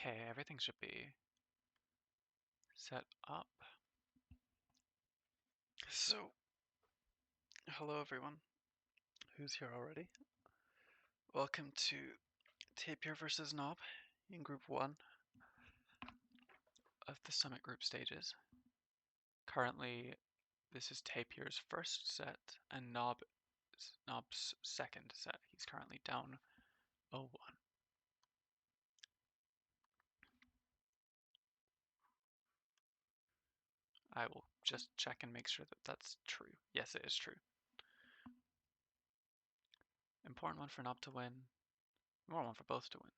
Okay, everything should be set up. So, hello everyone who's here already. Welcome to Tapir versus Knob in Group 1 of the Summit Group stages. Currently, this is Tapir's first set and Knob's second set. He's currently down 0-1. I will just check and make sure that that's true. Yes, it is true. Important one for Knob to win. Important one for both to win.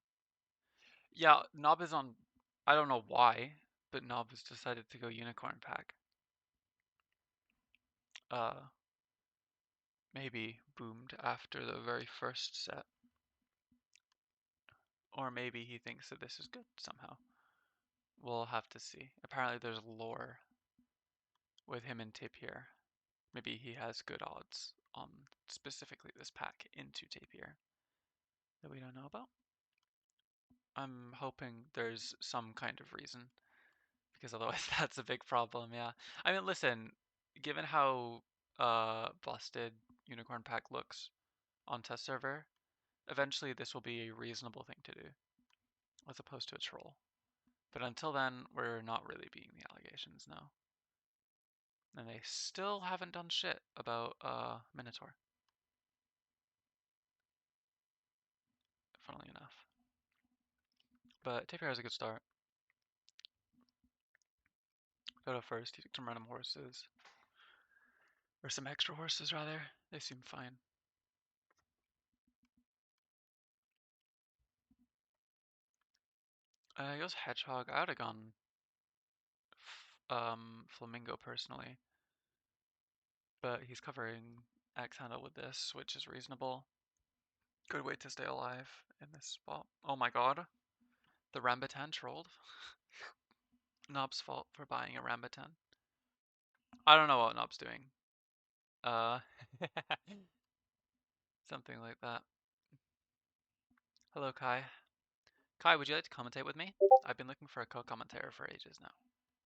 Yeah, Knob is on, I don't know why, but Knob has decided to go Unicorn Pack. Maybe boomed after the very first set. Or maybe he thinks that this is good somehow. We'll have to see. Apparently there's lore with him and Tapir. Maybe he has good odds on specifically this pack into Tapir that we don't know about. I'm hoping there's some kind of reason, because otherwise that's a big problem, yeah. I mean, listen, given how busted Unicorn Pack looks on test server, eventually this will be a reasonable thing to do, as opposed to a troll. But until then, we're not really being the allegations, no. And they still haven't done shit about Minotaur. Funnily enough. But Tapir has a good start. Photo first, he took some random horses. Or some extra horses, rather. They seem fine. He goes Hedgehog. I would have gone Flamingo personally. But he's covering X handle with this, which is reasonable. Good way to stay alive in this spot. Oh my god. The Rambutan trolled. Knob's fault for buying a Rambutan. I don't know what Knob's doing. Something like that. Hello, Kai. Kai, would you like to commentate with me? I've been looking for a co-commentator for ages now,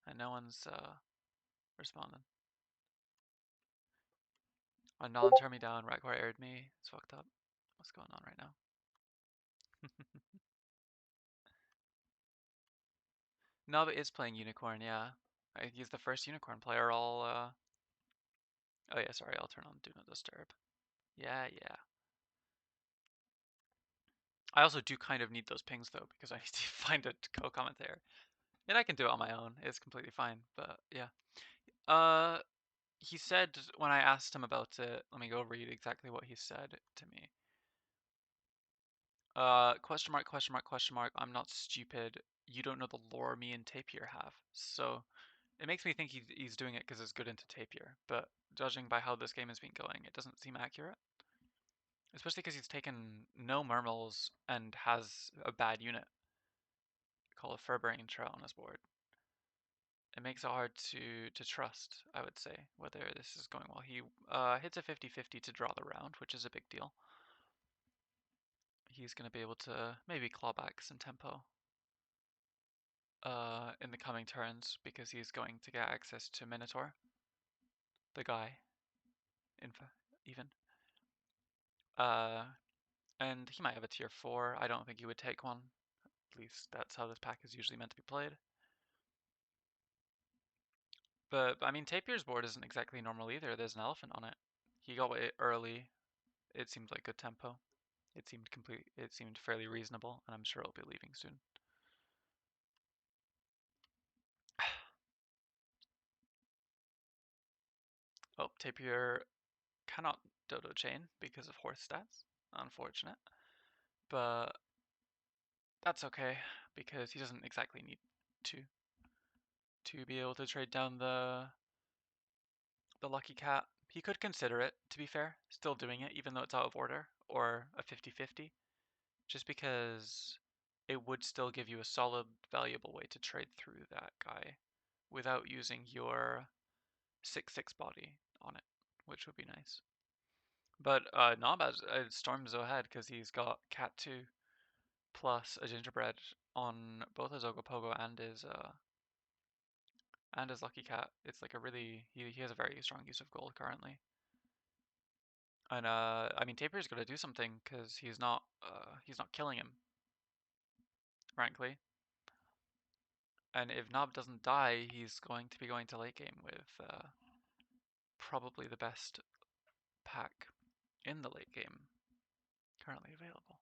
and no one's responding. Nolan turned me down, Rackbar aired me. It's fucked up. What's going on right now? Nob is playing Unicorn, yeah. He's the first Unicorn player all, Oh yeah, sorry, I'll turn on Do Not Disturb. Yeah, yeah. I also do kind of need those pings though, because I need to find a co-commentator. And I can do it on my own. It's completely fine, but yeah. He said when I asked him about it, let me go read exactly what he said to me. Question mark, question mark, question mark. I'm not stupid. You don't know the lore me and Tapir have. So it makes me think he's doing it because it's good into Tapir. But judging by how this game has been going, it doesn't seem accurate. Especially because he's taken no Murmels and has a bad unit called a Furbrain Trout on his board. It makes it hard to trust, I would say, whether this is going well. He hits a 50-50 to draw the round, which is a big deal. He's going to be able to maybe claw back some tempo in the coming turns, because he's going to get access to Minotaur, the guy, even. And he might have a tier 4. I don't think he would take one. At least that's how this pack is usually meant to be played. But, I mean, Tapir's board isn't exactly normal either. There's an elephant on it. He got it early. It seemed like good tempo. It seemed fairly reasonable, and I'm sure it'll be leaving soon. Oh, Tapir cannot dodo chain because of horse stats. Unfortunate. But that's okay, because he doesn't exactly need to be able to trade down the lucky cat. He could consider it, to be fair, still doing it even though it's out of order, or a 50-50, just because it would still give you a solid, valuable way to trade through that guy without using your 6/6 body on it, which would be nice. But Knob has Storm's ahead because he's got Cat 2 plus a Gingerbread on both his Ogopogo and his Lucky Cat. It's like a really he has a very strong use of gold currently. And I mean Tapir's gonna do something because he's not killing him, frankly. And if Nob doesn't die, he's going to be going to late game with probably the best pack in the late game currently available.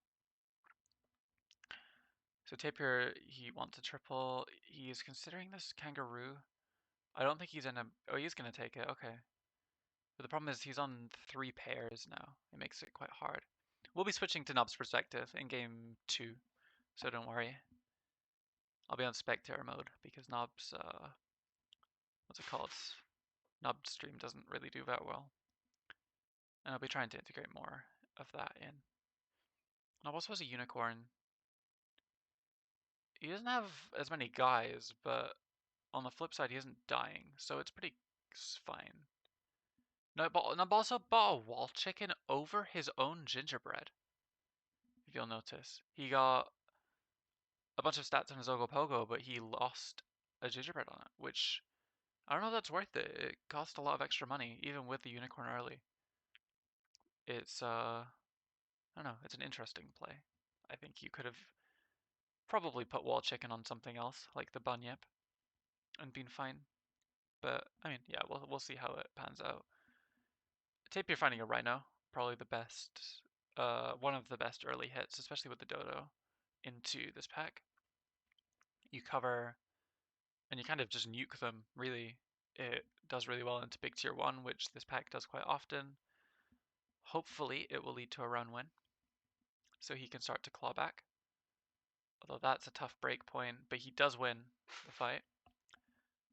So Tapir, he wants a triple. He's considering this Kangaroo. I don't think he's in a... Oh, he's going to take it. Okay. But the problem is he's on 3 pairs now. It makes it quite hard. We'll be switching to Nob's perspective in game 2, so don't worry. I'll be on spectator mode because Nob's... what's it called? Nob's stream doesn't really do that well. And I'll be trying to integrate more of that in. Nob also has a unicorn. He doesn't have as many guys, but on the flip side, he isn't dying, so it's pretty fine. Nob also bought a wall chicken over his own gingerbread, if you'll notice. He got a bunch of stats on his Ogopogo, but he lost a gingerbread on it, which I don't know if that's worth it. It cost a lot of extra money, even with the unicorn early. It's, I don't know, it's an interesting play. I think you could have probably put wall chicken on something else, like the bunyip, and been fine. But, I mean, yeah, we'll see how it pans out. Tapir finding a Rhino, probably the best, one of the best early hits, especially with the Dodo, into this pack. You cover, and you kind of just nuke them, really. It does really well into big tier 1, which this pack does quite often. Hopefully it will lead to a run win, so he can start to claw back. Although that's a tough break point, but he does win the fight.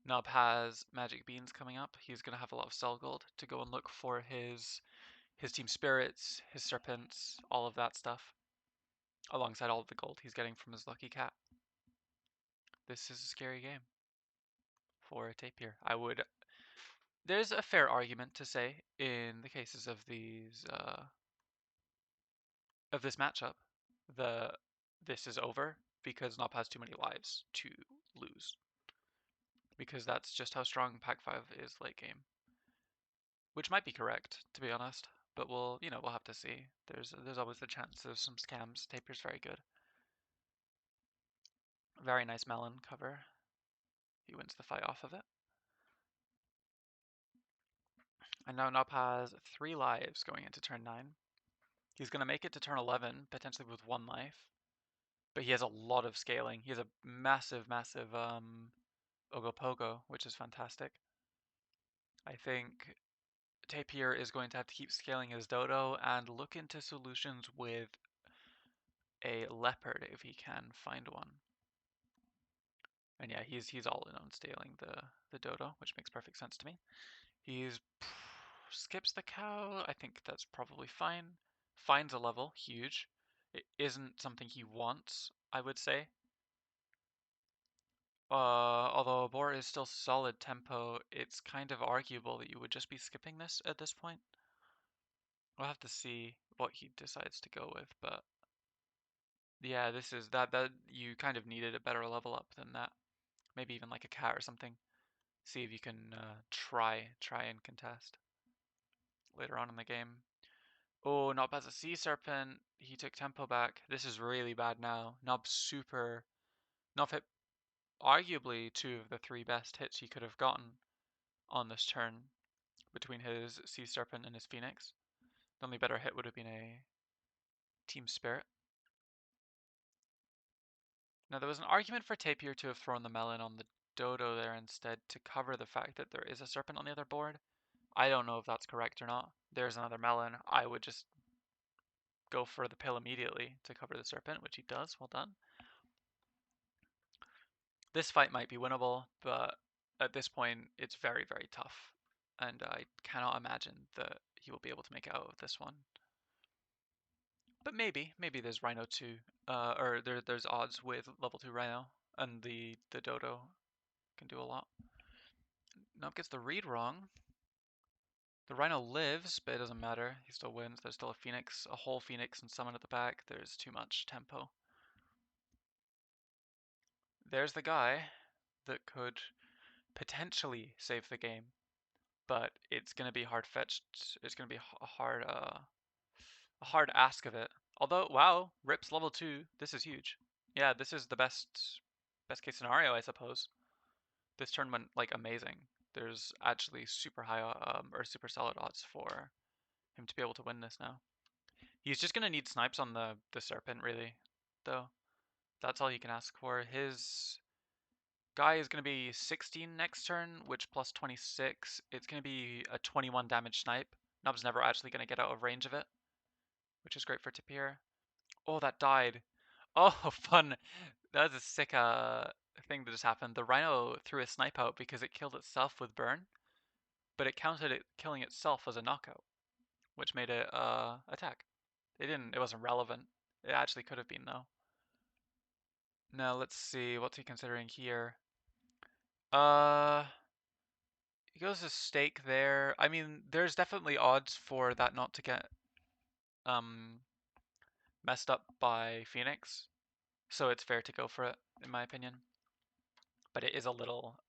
Nub has Magic Beans coming up. He's going to have a lot of Cell Gold to go and look for his Team Spirits, his Serpents, all of that stuff, alongside all of the gold he's getting from his Lucky Cat. This is a scary game for Tapir. There's a fair argument to say in the cases of these, of this matchup, this is over because Nop has too many lives to lose. Because that's just how strong Pack 5 is late game. Which might be correct, to be honest, but we'll have to see. There's always the chance of some scams. Tapir's very good. Very nice melon cover. He wins the fight off of it. And now Nop has 3 lives going into turn 9. He's going to make it to turn 11, potentially with 1 life. But he has a lot of scaling. He has a massive, massive Ogopogo, which is fantastic. I think Tapir is going to have to keep scaling his Dodo and look into solutions with a Leopard if he can find one. And yeah, he's all in on scaling the Dodo, which makes perfect sense to me. He's skips the cow. I think that's probably fine. Finds a level, huge. It isn't something he wants, I would say. Although Boar is still solid tempo, it's kind of arguable that you would just be skipping this at this point. We'll have to see what he decides to go with, but yeah, this is that you kind of needed a better level up than that. Maybe even like a cat or something. See if you can try and contest later on in the game. Oh, Nob has a Sea Serpent. He took tempo back. This is really bad now. Nob hit arguably 2 of the 3 best hits he could have gotten on this turn between his Sea Serpent and his Phoenix. The only better hit would have been a Team Spirit. Now there was an argument for Tapir to have thrown the melon on the Dodo there instead to cover the fact that there is a Serpent on the other board. I don't know if that's correct or not. There's another melon. I would just go for the pill immediately to cover the Serpent, which he does. Well done. This fight might be winnable, but at this point it's very, very tough. And I cannot imagine that he will be able to make it out of this one. But maybe there's Rhino 2, or there's odds with level 2 Rhino, and the Dodo can do a lot. Nope, gets the read wrong. The Rhino lives, but it doesn't matter. He still wins. There's still a Phoenix, a whole Phoenix and summon at the back. There's too much tempo. there's the guy that could potentially save the game, but it's gonna be hard fetched. It's gonna be a hard ask of it. Although, wow, Rip's level 2. This is huge. Yeah, this is the best case scenario, I suppose. This turn went like amazing. There's actually super high or super solid odds for him to be able to win this now. He's just gonna need snipes on the serpent really, though. That's all he can ask for. His guy is gonna be 16 next turn, which plus 26. It's gonna be a 21 damage snipe. Nub's never actually gonna get out of range of it, which is great for Tapir. Oh, that died. Oh, fun. That was a sick thing that just happened. The Rhino threw a snipe out because it killed itself with burn, but it counted it killing itself as a knockout, which made it attack. It wasn't relevant. It actually could have been though. Now let's see, what's he considering here? Uh he goes to stake there. I mean, there's definitely odds for that not to get um messed up by Phoenix. So it's fair to go for it, in my opinion. But it is a little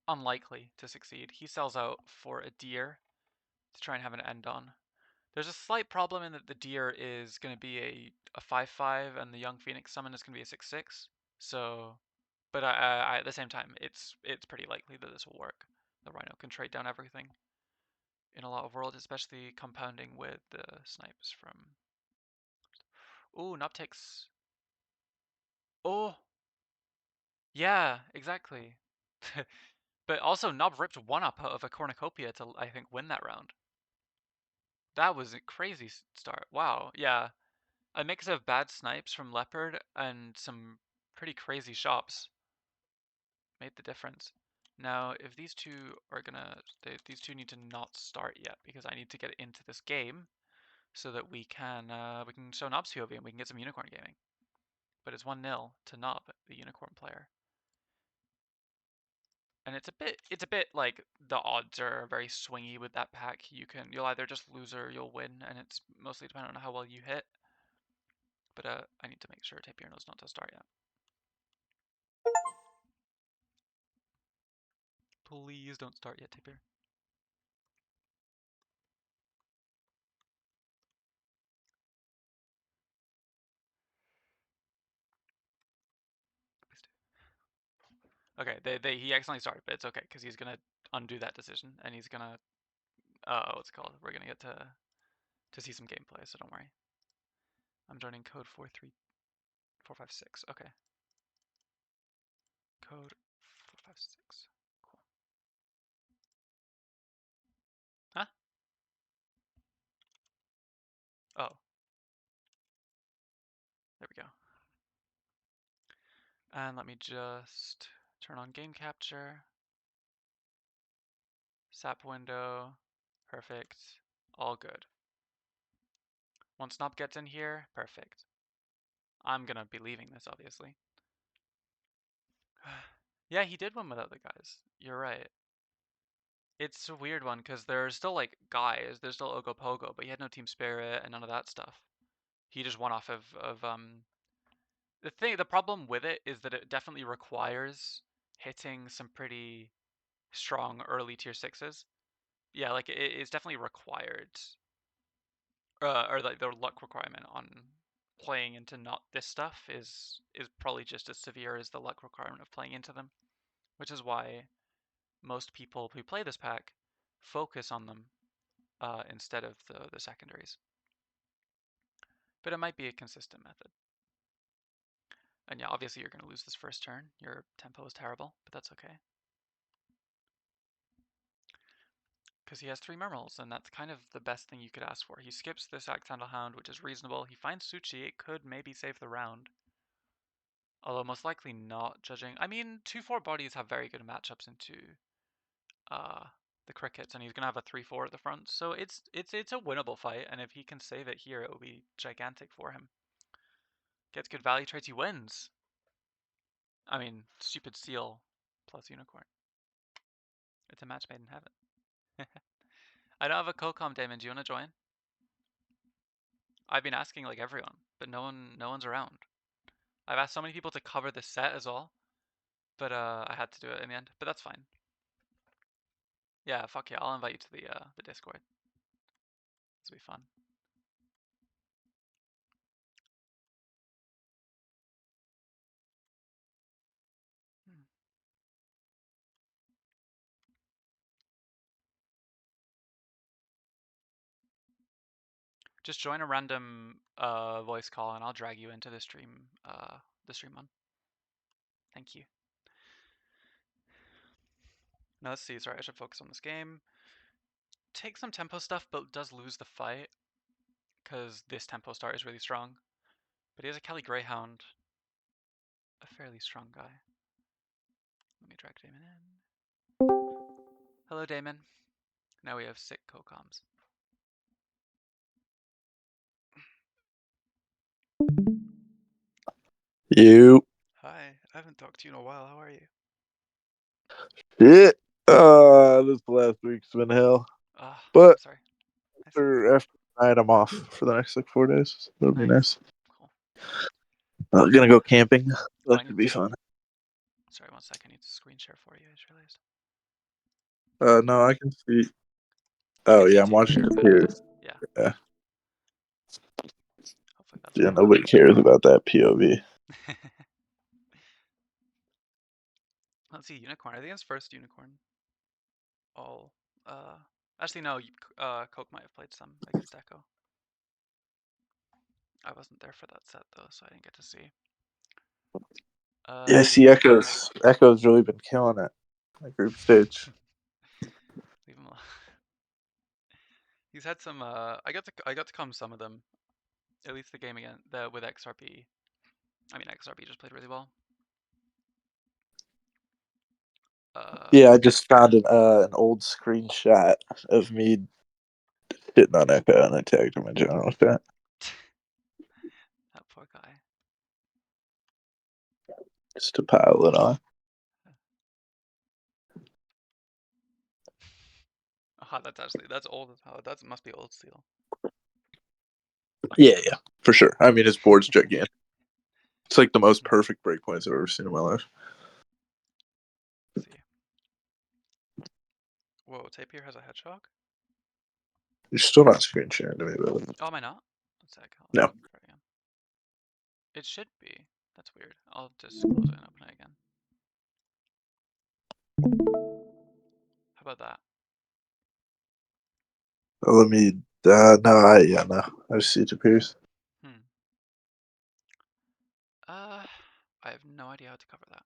unlikely to succeed. He sells out for a deer to try and have an end on. There's a slight problem in that the deer is going to be a 5/5 and the young phoenix summon is going to be a 6/6. So, but at the same time, it's pretty likely that this will work. The rhino can trade down everything in a lot of worlds, especially compounding with the snipes from. Ooh, Nub takes. Oh, yeah, exactly. But also, Nub ripped one up out of a cornucopia to, I think, win that round. That was a crazy start. Wow, yeah. A mix of bad snipes from Leopard and some pretty crazy shops made the difference. Now, if these two are gonna, these two need to not start yet because I need to get into this game so that we can show Nob's POV and we can get some unicorn gaming. But it's 1-0 to Nob, the unicorn player. And it's a bit like the odds are very swingy with that pack. You'll either just lose or you'll win, and it's mostly dependent on how well you hit. But I need to make sure Tapir knows not to start yet. Please don't start yet, Tapir. Okay, he accidentally started, but it's okay because he's gonna undo that decision and he's gonna what's it called? We're gonna get to see some gameplay, so don't worry. I'm joining code 43456. Okay. Code 456. Cool. Huh? Oh. There we go. And let me just turn on game capture. SAP window. Perfect. All good. Once Snob gets in here, perfect. I'm gonna be leaving this, obviously. Yeah, he did win without the guys. You're right. It's a weird one because there's still like guys. There's still Ogopogo, but he had no team spirit and none of that stuff. He just won off of the problem with it is that it definitely requires hitting some pretty strong early tier sixes. Yeah, like it's definitely required, or like the luck requirement on playing into not this stuff is probably just as severe as the luck requirement of playing into them, which is why most people who play this pack focus on them instead of the secondaries. But it might be a consistent method. And yeah, obviously you're going to lose this first turn. Your tempo is terrible, but that's okay. Because he has 3 Mermals, and that's kind of the best thing you could ask for. He skips this Accidental Hound, which is reasonable. He finds Suchi, it could maybe save the round. Although most likely not, judging. I mean, 2/4 bodies have very good matchups into the crickets, and he's gonna have a 3/4 at the front. So it's a winnable fight, and if he can save it here, it will be gigantic for him. Gets good value traits, he wins. I mean, stupid seal plus unicorn. It's a match made in heaven. I don't have a co-com, Damon. Do you want to join? I've been asking like everyone, but no one's around. I've asked so many people to cover this set as well, but I had to do it in the end. But that's fine. Yeah, fuck yeah, I'll invite you to the Discord. This will be fun. Hmm. Just join a random voice call and I'll drag you into the stream one. Thank you. Now let's see, sorry, I should focus on this game. Take some tempo stuff, but does lose the fight, because this tempo start is really strong. But he has a Cali Greyhound, a fairly strong guy. Let me drag Damon in. Hello, Damon. Now we have sick co-coms. You. Hi, I haven't talked to you in a while. How are you? Shit. This last week's been hell. Ah, I'm But sorry. Nice. after tonight, I'm off for the next like 4 days. So it'll be Nice. nice. Cool. Gonna go camping. Oh, That I should need be to. fun. Sorry, one sec. I need to screen share for you. I just realized. No, I can see. I Oh can see yeah, it I'm too. watching You're it good at here. this. Yeah. Yeah. Hopefully that's Yeah, good. nobody cares about that POV. Let's see. Unicorn. I think it's first unicorn. All. Actually, no. Coke might have played some against Echo. I wasn't there for that set though, so I didn't get to see. Yeah, see, Unicorn. Echo's really been killing it. Like group stage. Leave him alone. He's had some. I got to calm some of them. At least the game again. With XRP. I mean, XRP just played really well. Yeah, I just found an old screenshot of me hitting on Echo and I tagged him in general chat. That poor guy. Just to pile it on. Ah, that's old as hell. That must be old steel. Yeah, for sure. I mean, his board's gigantic. It's like the most perfect breakpoints I've ever seen in my life. Let's see. Whoa, Tapir has a hedgehog? You're still not screen sharing to me, really. Oh, am I not? One sec. I'll No. try again. It should be. That's weird. I'll just close it and open it again. How about that? Let me. No. I just see it appears. Hmm. I have no idea how to cover that.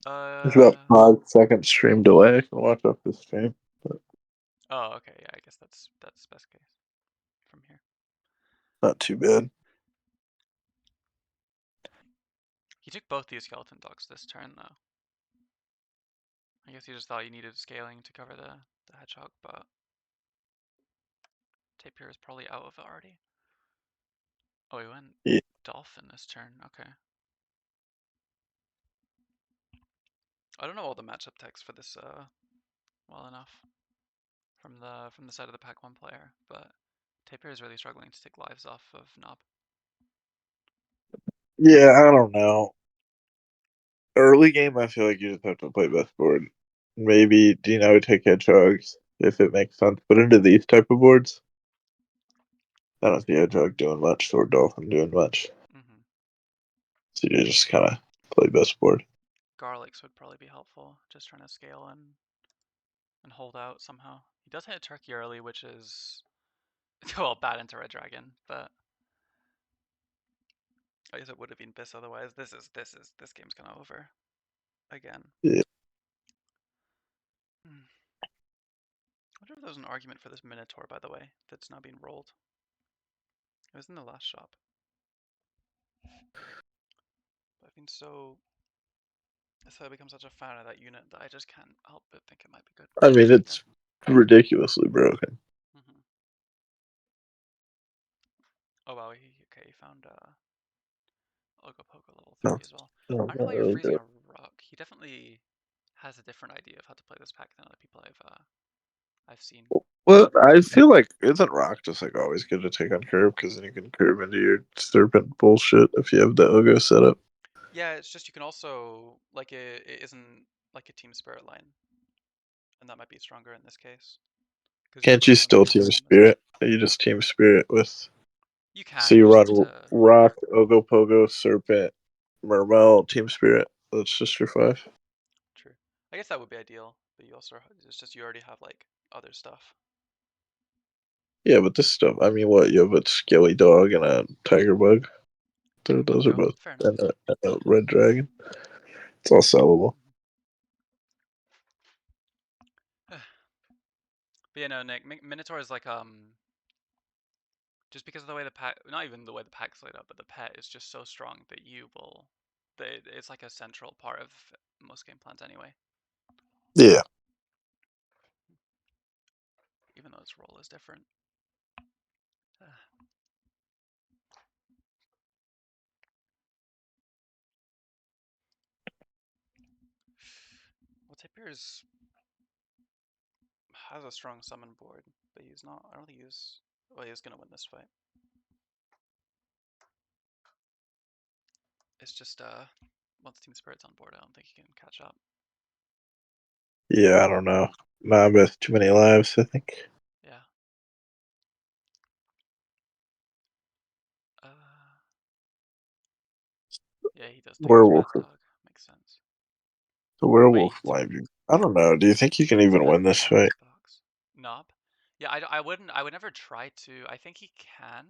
There's about 5 second stream delay. I can watch off the stream. But Oh, okay. Yeah, I guess that's best case from here. not too bad. He took both these skeleton dogs this turn, though. I guess he just thought you needed scaling to cover the hedgehog, but Tapir is probably out of it already. Oh, he went Yeah. dolphin this turn. Okay. I don't know all the matchup text for this well enough from the side of the pack one player, but Tapir is really struggling to take lives off of Knob. Yeah, I don't know. Early game, I feel like you just have to play best board. Maybe Dino would take hedgehogs if it makes sense. But into these type of boards, I don't see hedgehog doing much or dolphin doing much. Mm-hmm. So you just kind of play best board. Garlics would probably be helpful, just trying to scale and hold out somehow. He does hit a turkey early, which is well bad into red dragon, but I guess it would have been Biss otherwise. This game's kind of over again. Yeah. I wonder if there was an argument for this Minotaur, by the way, that's now being rolled. It was in the last shop. But I've been so I've become such a fan of that unit that I just can't help but think it might be good. I mean, it's ridiculously broken. Mm-hmm. Oh wow, he found Ogopogo level 3 No, as well. no, I don't know not why you're really freezing good. a rock. He definitely has a different idea of how to play this pack than other people I've seen. Well, I feel like isn't rock just like always good to take on curve because then you can curve into your serpent bullshit if you have the Ogo set up. Yeah, it's just you can also like it isn't like a team spirit line, and that might be stronger in this case because you're Can't you both still commentating team the same message. spirit? You just team spirit with You so can. you You just run have to. rock, Ogo Pogo, serpent, Mermel, team spirit. That's just your five. True. I guess that would be ideal, but you also it's just you already have like other stuff. Yeah, but this stuff. I mean, what you have a scaly dog and a tiger bug. Those are True. both Fair enough. and a red dragon. It's all sellable. But yeah, no, Nick, Minotaur is like just because of the way the pack, not even the way the pack's laid up, but the pet is just so strong that you will, that it's like a central part of most game plans anyway, Yeah. even though its role is different. Well, Tapir's has a strong summon board, but he's not. I don't think he's. Well, he's gonna win this fight. It's just once Team Spirit's on board, I don't think he can catch up. Yeah, I don't know. Nah, with too many lives, I think. Yeah. Uh, yeah, he does take his Werewolf. mad dog. Makes sense. The werewolf Wait, might be. I don't know. Do you think you can even a win this fight? death box. Nope. Yeah, I wouldn't. I would never try to. I think he can.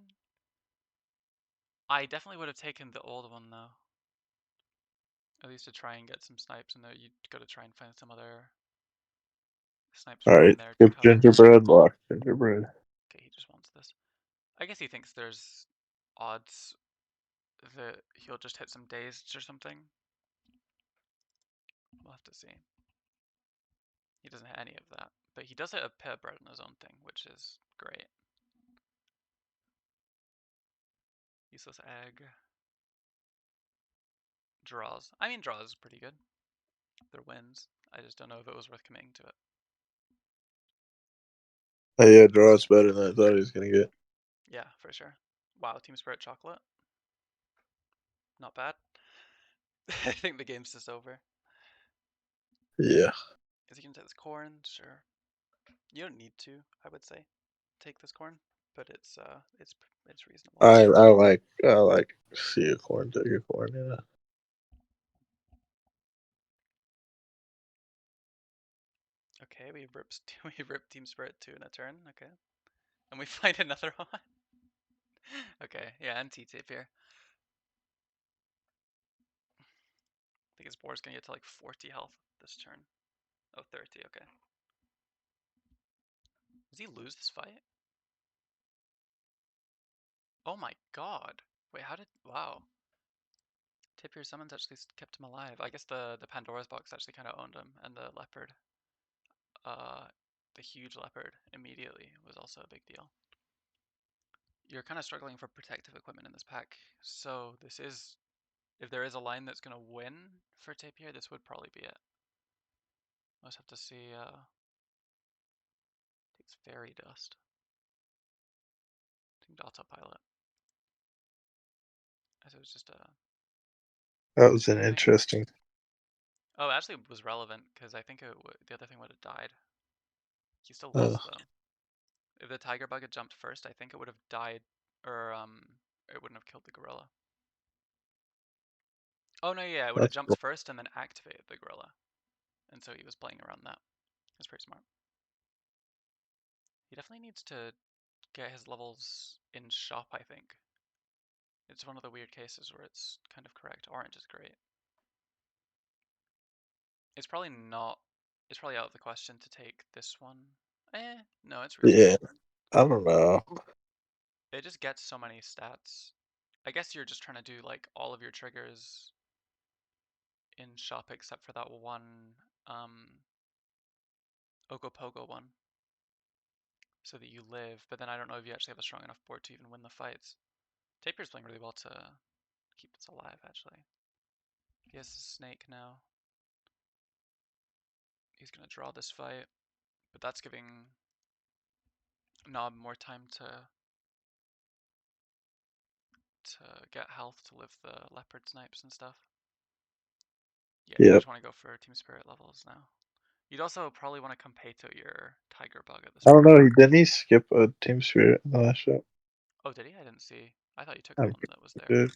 I definitely would have taken the old one though. At least to try and get some snipes in there. You got to try and find some other snipes All from right. in there to Skip cover. gingerbread, block gingerbread. Okay, he just wants this. I guess he thinks there's odds that he'll just hit some dazed or something. We'll have to see. He doesn't hit any of that, but he does hit a pit of bread on his own thing, which is great. Useless egg. Draws. I mean, draws is pretty good. They're wins. I just don't know if it was worth committing to it. Oh, yeah, draw's better than I thought he was gonna get. Yeah, for sure. Wow, Team Spirit Chocolate. Not bad. I think the game's just over. Yeah. Is he gonna take this corn? Sure. You don't need to, I would say, take this corn, but it's reasonable. I like see a corn, take a corn, yeah. Okay, we rip we rip Team Spirit 2 in a turn. Okay, and we find another one. Okay, yeah, anti-tape here. I think his board's gonna get to like 40 health this turn. Oh, 30. Okay. Does he lose this fight? Oh my god. Wait, how did? Wow. Tapir summons actually kept him alive. I guess the Pandora's box actually kind of owned him, and the leopard, uh, the huge leopard immediately was also a big deal. You're kind of struggling for protective equipment in this pack, so this is, if there is a line that's gonna win for Tapir, this would probably be it. I'll just have to see. Takes fairy dust. I think autopilot. As it was just a That was an thing. interesting. Oh, actually it was relevant because I think the other thing would have died. He still Uh, lives though. If the tiger bug had jumped first, I think it would have died, or it wouldn't have killed the gorilla. Oh no, yeah, it would have that's jumped cool. first and then activated the gorilla, and so he was playing around that. That's pretty smart. He definitely needs to get his levels in shop, I think. It's one of the weird cases where it's kind of correct. Orange is great. It's probably not. It's probably out of the question to take this one. No, it's Yeah. reasonable. I don't know. It just gets so many stats. I guess you're just trying to do like all of your triggers in shop except for that one Ogopogo one, so that you live. But then I don't know if you actually have a strong enough board to even win the fights. Tapir's playing really well to keep this alive, actually. He has a snake now. He's gonna draw this fight, but that's giving Knob more time to get health to live the leopard snipes and stuff. Yeah, you Yep. just want to go for team spirit levels now. You'd also probably want to commentated your tiger bug at this I don't point. know. Didn't he skip a team spirit in the last shot? Oh, did he? I didn't see. I thought you took I the think one that was he there. did.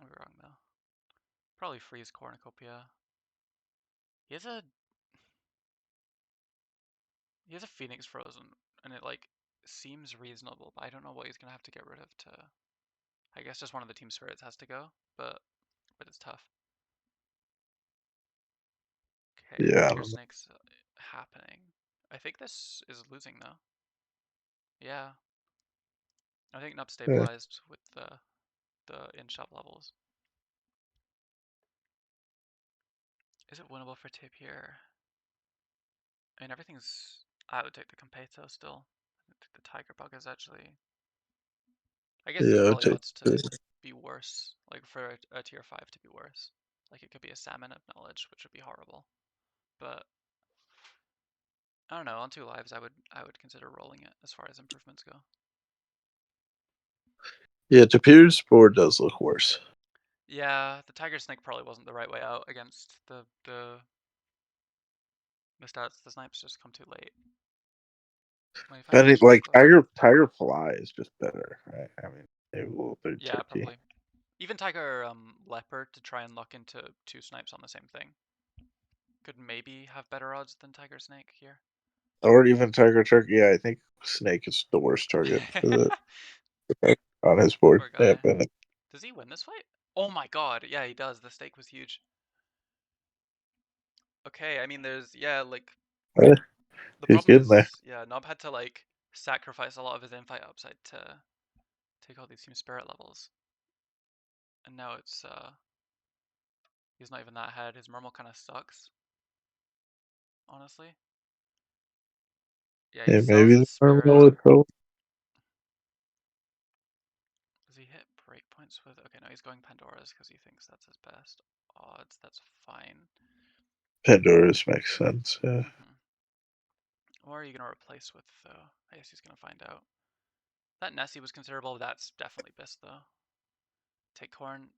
I was wrong though. Probably freeze cornucopia. He has a he has a phoenix frozen, and it like seems reasonable, but I don't know what he's gonna have to get rid of to. I guess just one of the team spirits has to go, but it's tough. Okay, Yeah, I tiger don't know. snakes happening. I think this is losing though. Yeah, I think Nub Yeah, stabilized with the in-shop levels. Is it winnable for Tapir? I mean, everything's. I would take the Competo still. I think the Tiger Bug is actually. I guess there's yeah, I'll probably take odds to the be worse, like for a tier 5 to be worse. Like it could be a Salmon of Knowledge, which would be horrible. But I don't know. On 2 lives, I would consider rolling it as far as improvements go. yeah. Tapir's board does look worse. Yeah, the Tiger Snake probably wasn't the right way out against the stats. The snipes just come too late. 25 I think extra like still. Tiger Fly is just better, right? I mean, maybe a little bit Yeah, turkey, probably. Even Tiger Leopard to try and lock into 2 snipes on the same thing could maybe have better odds than Tiger Snake here. or even Tiger Turkey. Yeah, I think Snake is the worst target for the effect on his board. Poor Yeah, guy. but Does he win this fight? Oh my god, yeah, he does. The stake was huge. Okay, I mean, yeah, like, the he's problem getting there. is, yeah, Nob had to, like, sacrifice a lot of his infight upside to take all these team spirit levels. And now he's not even that ahead. His Murmel kind of sucks, honestly. Yeah, he Yeah, sells maybe the his terminal spirit. would help. Does he hit breakpoints with? Okay, no, he's going Pandora's because he thinks that's his best odds. That's fine. Pandora's makes sense. Yeah. Hmm. What are you gonna replace with though? I guess he's gonna find out. That Nessie was considerable. That's definitely best though. Take corn.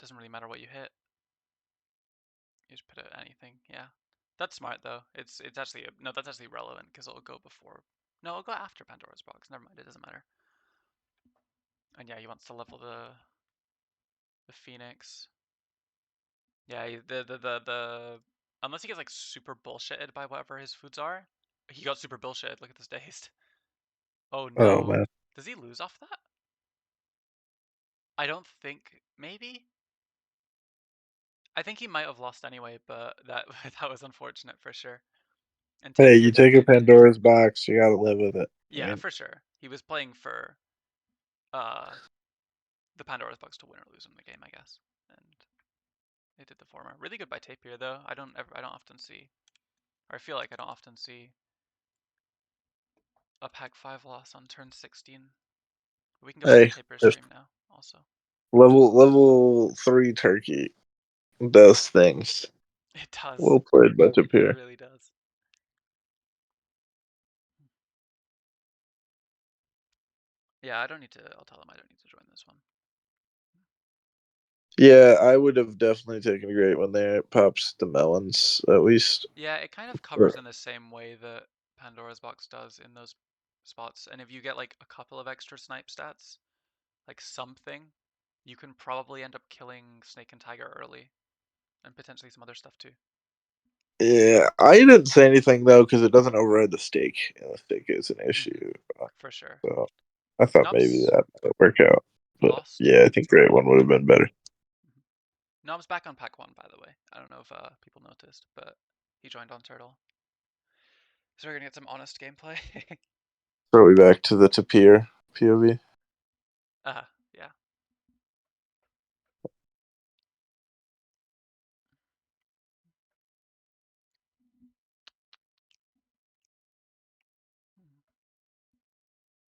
Doesn't really matter what you hit. You just put it anything. Yeah, that's smart though. It's actually no, that's actually relevant because it'll go before. No, it'll go after Pandora's box. Never mind. It doesn't matter. And yeah, he wants to level the Phoenix. Yeah, the unless he gets like super bullshitted by whatever his foods are, he got super bullshitted. Look at this dazed. Oh Oh no, man. does he lose off that? I don't think. Maybe. I think he might have lost anyway, but that that was unfortunate for sure. And Hey, Tapir you did take a good. Pandora's box, you gotta live with it. I Yeah, mean, for sure. He was playing for uh the Pandora's box to win or lose in the game, I guess. And they did the former. Really good by Tapir though. I don't often see, or I feel like I don't often see a Pack 5 loss on turn 16. We can go back to hey, Tapir just stream now, also. level 3 turkey does things. It does. Well played by It Tapir. really does. Yeah, I don't need to. I'll tell him I don't need to join this one. Yeah, I would have definitely taken a great one there. It pops the melons at least. Yeah, it kind of covers in the same way that Pandora's box does in those spots. And if you get like a couple of extra snipe stats, like something, you can probably end up killing Snake and Tiger early, and potentially some other stuff too. Yeah, I didn't say anything though because it doesn't override the stake, and the stake is an Hmm. issue. For sure. So I thought maybe Nob's that might work out. But lost. yeah, I think great one would have been better. Mhm. Nob's back on pack 1, by the way. I don't know if people noticed, but he joined on Turtle. So we're gonna get some honest gameplay. Probably back to the Tapir POV. Yeah.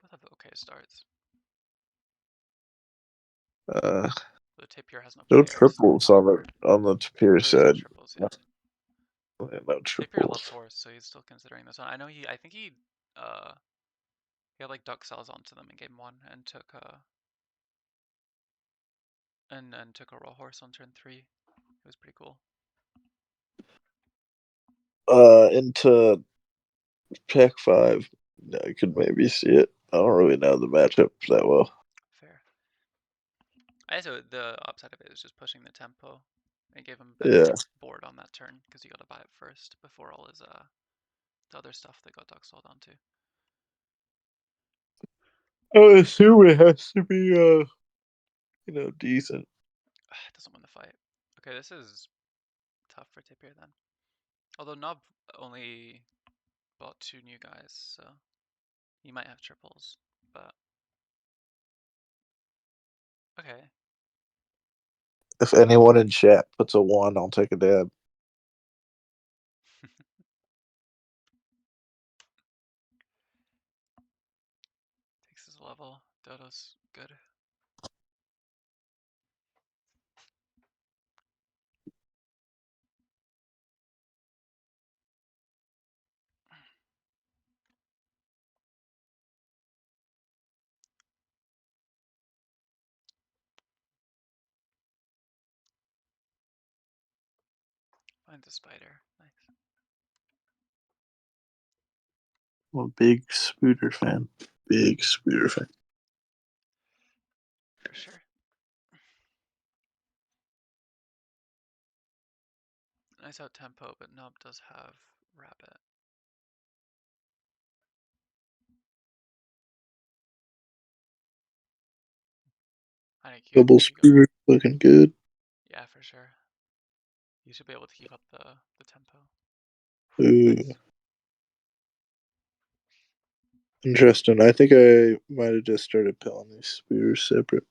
Both have okay starts. Uh, The Tapir has no no players. triples on the Tapir There is no side. triples, yeah. No Tapir loves triples. horse, so he's still considering this one. I know I think he uh he had like duck cells onto them in game one and took a raw horse on turn three. It was pretty cool. Into Pack 5, I could maybe see it. I don't really know the matchup that well. Fair. I also the upside of it is just pushing the tempo. It gave him Yeah. better board on that turn because you got to buy it first before all his the other stuff that got duck sold onto. I would assume it has to be, decent. It doesn't win the fight. Okay, this is tough for Tapir then. Although Nob only bought two new guys, so he might have triples. But okay, If anyone in chat puts a 1, I'll take a dab. takes his level. Dodo's good. Finds a spider. Nice. I'm a big Spooter fan. Big Spooter fan. For sure. Nice out tempo, but Nob does have Rabbit. I think Double if you go, Spooter looking good. yeah, for sure. You should be able to keep up the tempo. Ooh, Nice. interesting. I think I might have just started pilling these Spooters separate.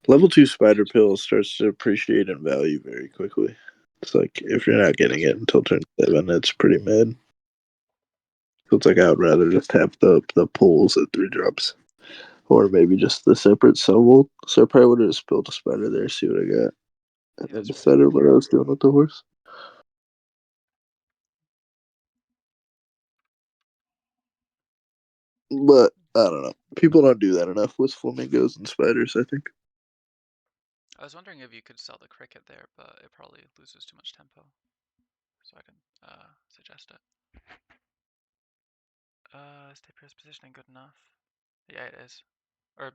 Level 2 Spider Pill starts to appreciate in value very quickly. It's like if you're not getting it until turn 7, it's pretty mid. So it's like I would rather just have the pulls at 3 drops. Or maybe just the separate solo. So I probably would have just built a spider there, see what I got. And Yeah, then that's really decided smart. what I was doing with the horse. But I don't know. People don't do that enough with flamingos and spiders, I think. I was wondering if you could sell the cricket there, but it probably loses too much tempo. So I didn't suggest it. Is Tapir's positioning good enough? Yeah, it is. Or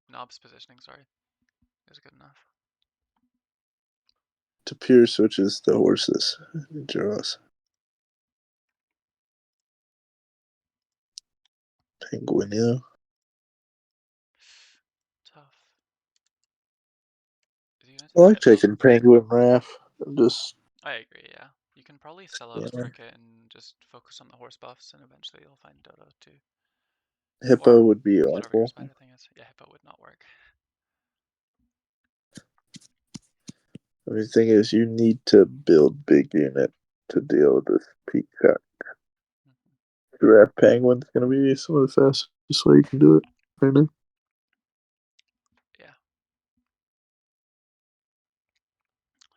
Knob's positioning, sorry, is good enough. Tapir switches the horses. He draws. Penguin, Tough. Is he gonna I take like Hippo? taking Penguin Raff. Just, I agree, yeah. You can probably sell out yeah. of cricket and just focus on the horse buffs, and eventually you'll find Dodo too. Hippo Or would be whatever your awful. spider thing is. Yeah, Hippo would not work. I mean, the thing is, you need to build big unit to deal with this peacock. Mhm. Giraffe Penguin's going to be some of the fastest way you can do it right now. Yeah.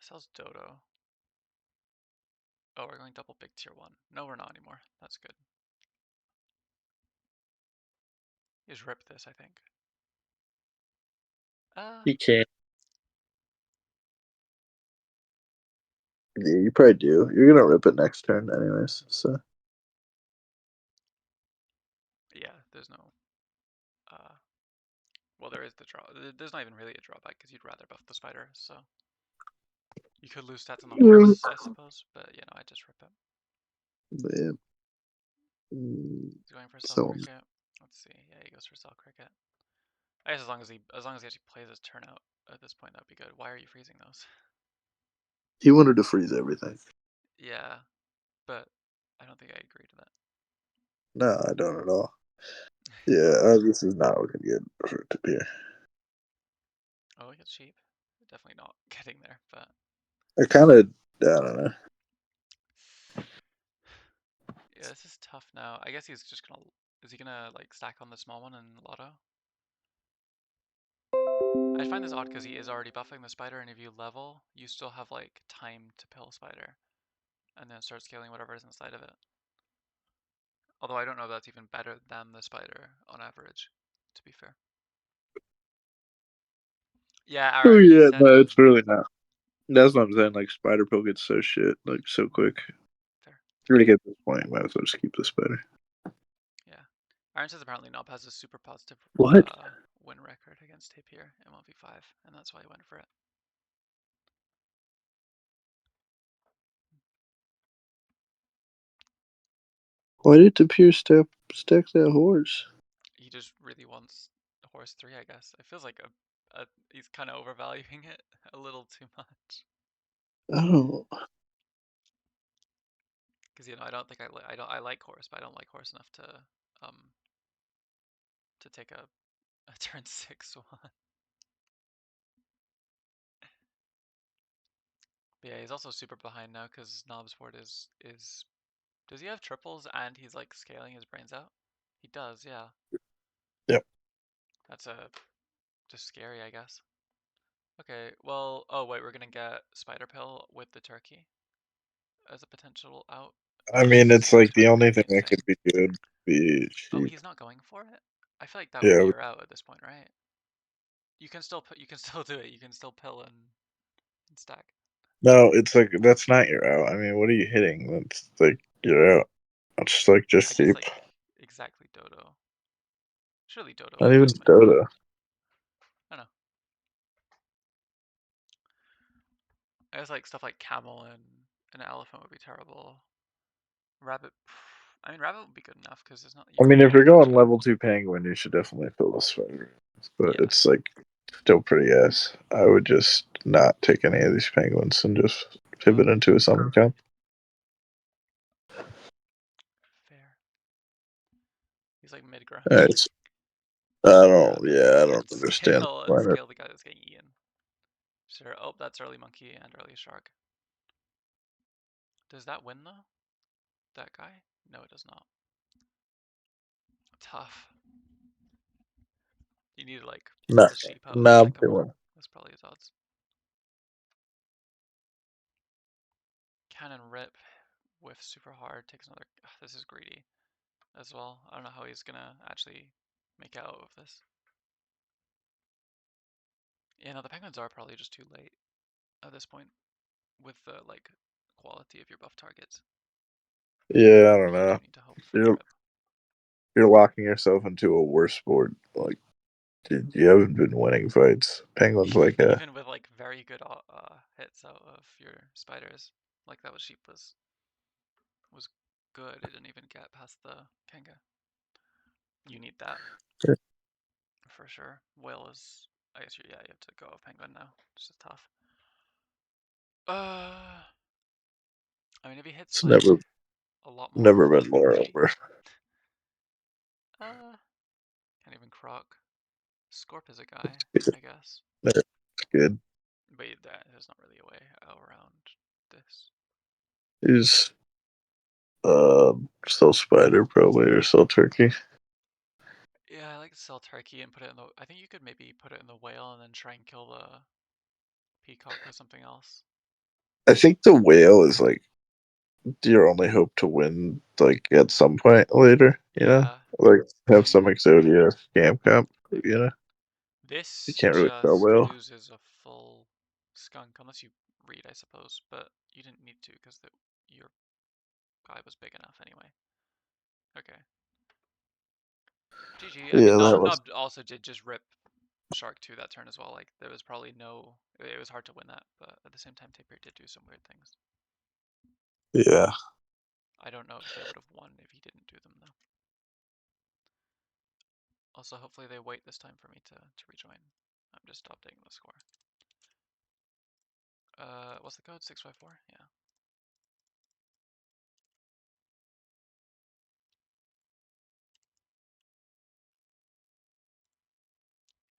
Sells Dodo. Oh, we're going double big tier 1. No, we're not anymore. That's good. You just rip this, I think. Uh, You can't. Yeah, you probably do. You're going to rip it next turn, anyways. So yeah, there's no, uh, well, there is the draw. There's not even really a drawback because you'd rather buff the spider, so you could lose stats on the yeah. horse, I suppose, but you know, I just rip it. Yeah. He's going for Cell So Cricket. Let's see. Yeah, he goes for Cell Cricket. I guess as long as he actually plays his turn out at this point, that'd be good. Why are you freezing those? he wanted to freeze everything. Yeah, but I don't think I agree to that. No, I don't at all. Yeah, this is not looking good for it to be. Oh, it gets cheap. Definitely not getting there, but I kind of, I don't know. yeah, this is tough now. I guess he's just gonna. Is he gonna like stack on the small one and Lotto? I find this odd because he is already buffing the spider, and if you level, you still have like time to pill spider, and then start scaling whatever is inside of it. Although I don't know if that's even better than the spider on average, to be fair. Yeah, Oh Aaron, you yeah, said no, it's really not. That's what I'm saying. Like spider pill gets so shit like so quick. fair. You're gonna get to this point. Might as well just keep the spider. Yeah. Aaron says apparently Nob has a super positive What? win record against Tapir in 1v5, and that's why he went for it. Why did Tapir stack that horse? He just really wants horse 3, I guess. It feels like he's kind of overvaluing it a little too much. Oh, Because I don't think I like horse, but I don't like horse enough um to take a turn 6 one. But yeah, he's also super behind now because Knob's board is. Does he have triples and he's like scaling his brains out? He does, yeah. yep. That's just scary, I guess. Okay, well, oh wait, we're gonna get Spider Pill with the turkey as a potential out. I mean, Jesus, it's that's like the gonna only be thing that insane. could be good would be Oh, sheep. he's not going for it? I feel like that would be Yeah. your out at this point, right? You can still do it. You can still pill and stack. No, it's like that's not your out. I mean, what are you hitting? That's like you're out. It's like just I guess sheep. like exactly Dodo. Surely Dodo Not would even do much better. Dota. I don't know. I guess like stuff like camel and an elephant would be terrible. Rabbit. I mean, rabbit would be good enough because it's not. You I don't mean, really if have you're to catch going it. level 2 penguin, you should definitely fill the spider. But Yeah, it's like still pretty ass. I would just not take any of these penguins and just pivot into a summon camp. fair. He's like mid ground. It's, Yeah. I don't understand. Why not? Scale the guy that's getting eaten. Sure. Oh, that's early monkey and early shark. Does that win though? That guy? No, it does not. Tough. You need like Nah, the sheep out of the nah, second they one. won't. That's probably his odds. Cannon rip with super hard takes another. Ugh, this is greedy as well. I don't know how he's gonna actually make out of this. Yeah, no, the penguins are probably just too late at this point with the like quality of your buff targets. Yeah, I don't You do know. need to hope for the You're rip. you're locking yourself into a worse board. Like you haven't been winning fights. Penguins like Even with like very good hits out of your spiders, like that was sheep was good. It didn't even get past the Kenga. You need that for sure. Whale is, I guess yeah, you have to go with penguin now. It's just tough. I mean, if he hits it's like a lot more never of been them, more maybe. over. Uh, can't even croc. Scorp is a guy, I guess. That's good. But there's not really a way around this. He's still spider probably or still turkey. Yeah, I like to sell turkey and put it in the. I think you could maybe put it in the whale and then try and kill the peacock with something else. I think the whale is like your only hope to win like at some point later, you know? Yeah, Like I have mean, some Exodia scam comp, you know? You this can't really tell just whale. loses a full skunk unless you read, I suppose. But you didn't need to because your guy was big enough anyway. Okay, GG. I mean, Yeah, that Nob was Nob also did just rip Shark 2 that turn as well. Like there was probably no. It was hard to win that, but at the same time, Tapir did do some weird things. yeah. I don't know if they would have won if he didn't do them though. Also, hopefully they wait this time for me to rejoin. I'm just updating the score. What's the code? 654? Yeah.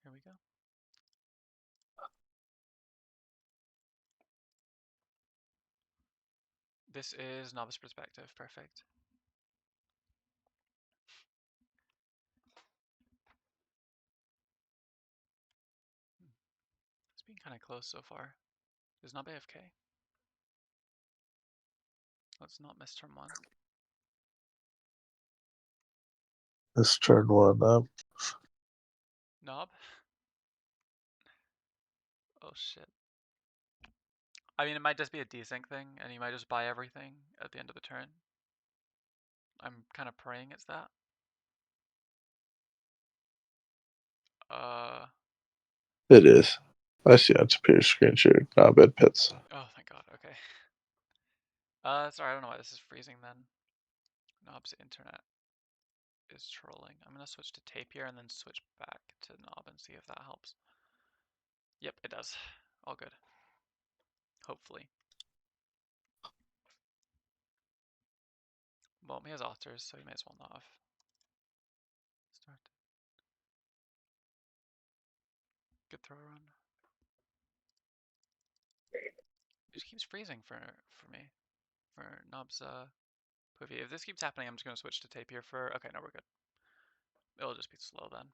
Here we go. This is novice perspective. Perfect. It's been kind of close so far. Is not AFK. Let's not miss turn one. Let's turn one up. Knob? Oh shit. I mean, it might just be a desync thing, and you might just buy everything at the end of the turn. I'm kind of praying it's that. Uh, It is. I see on Tapir screen share. Not bad pets. oh, thank God, okay. Sorry, I don't know why this is freezing then. Knob's internet is trolling. I'm gonna switch to Tapir and then switch back to Knob and see if that helps. Yep, it does. All good. Hopefully. Well, he has otters, so he may as well not have. Start. Good throw run. It just keeps freezing for me. For Knob's Poovy. If this keeps happening, I'm just gonna switch to Tapir for. Okay, no, we're good. It'll just be slow then.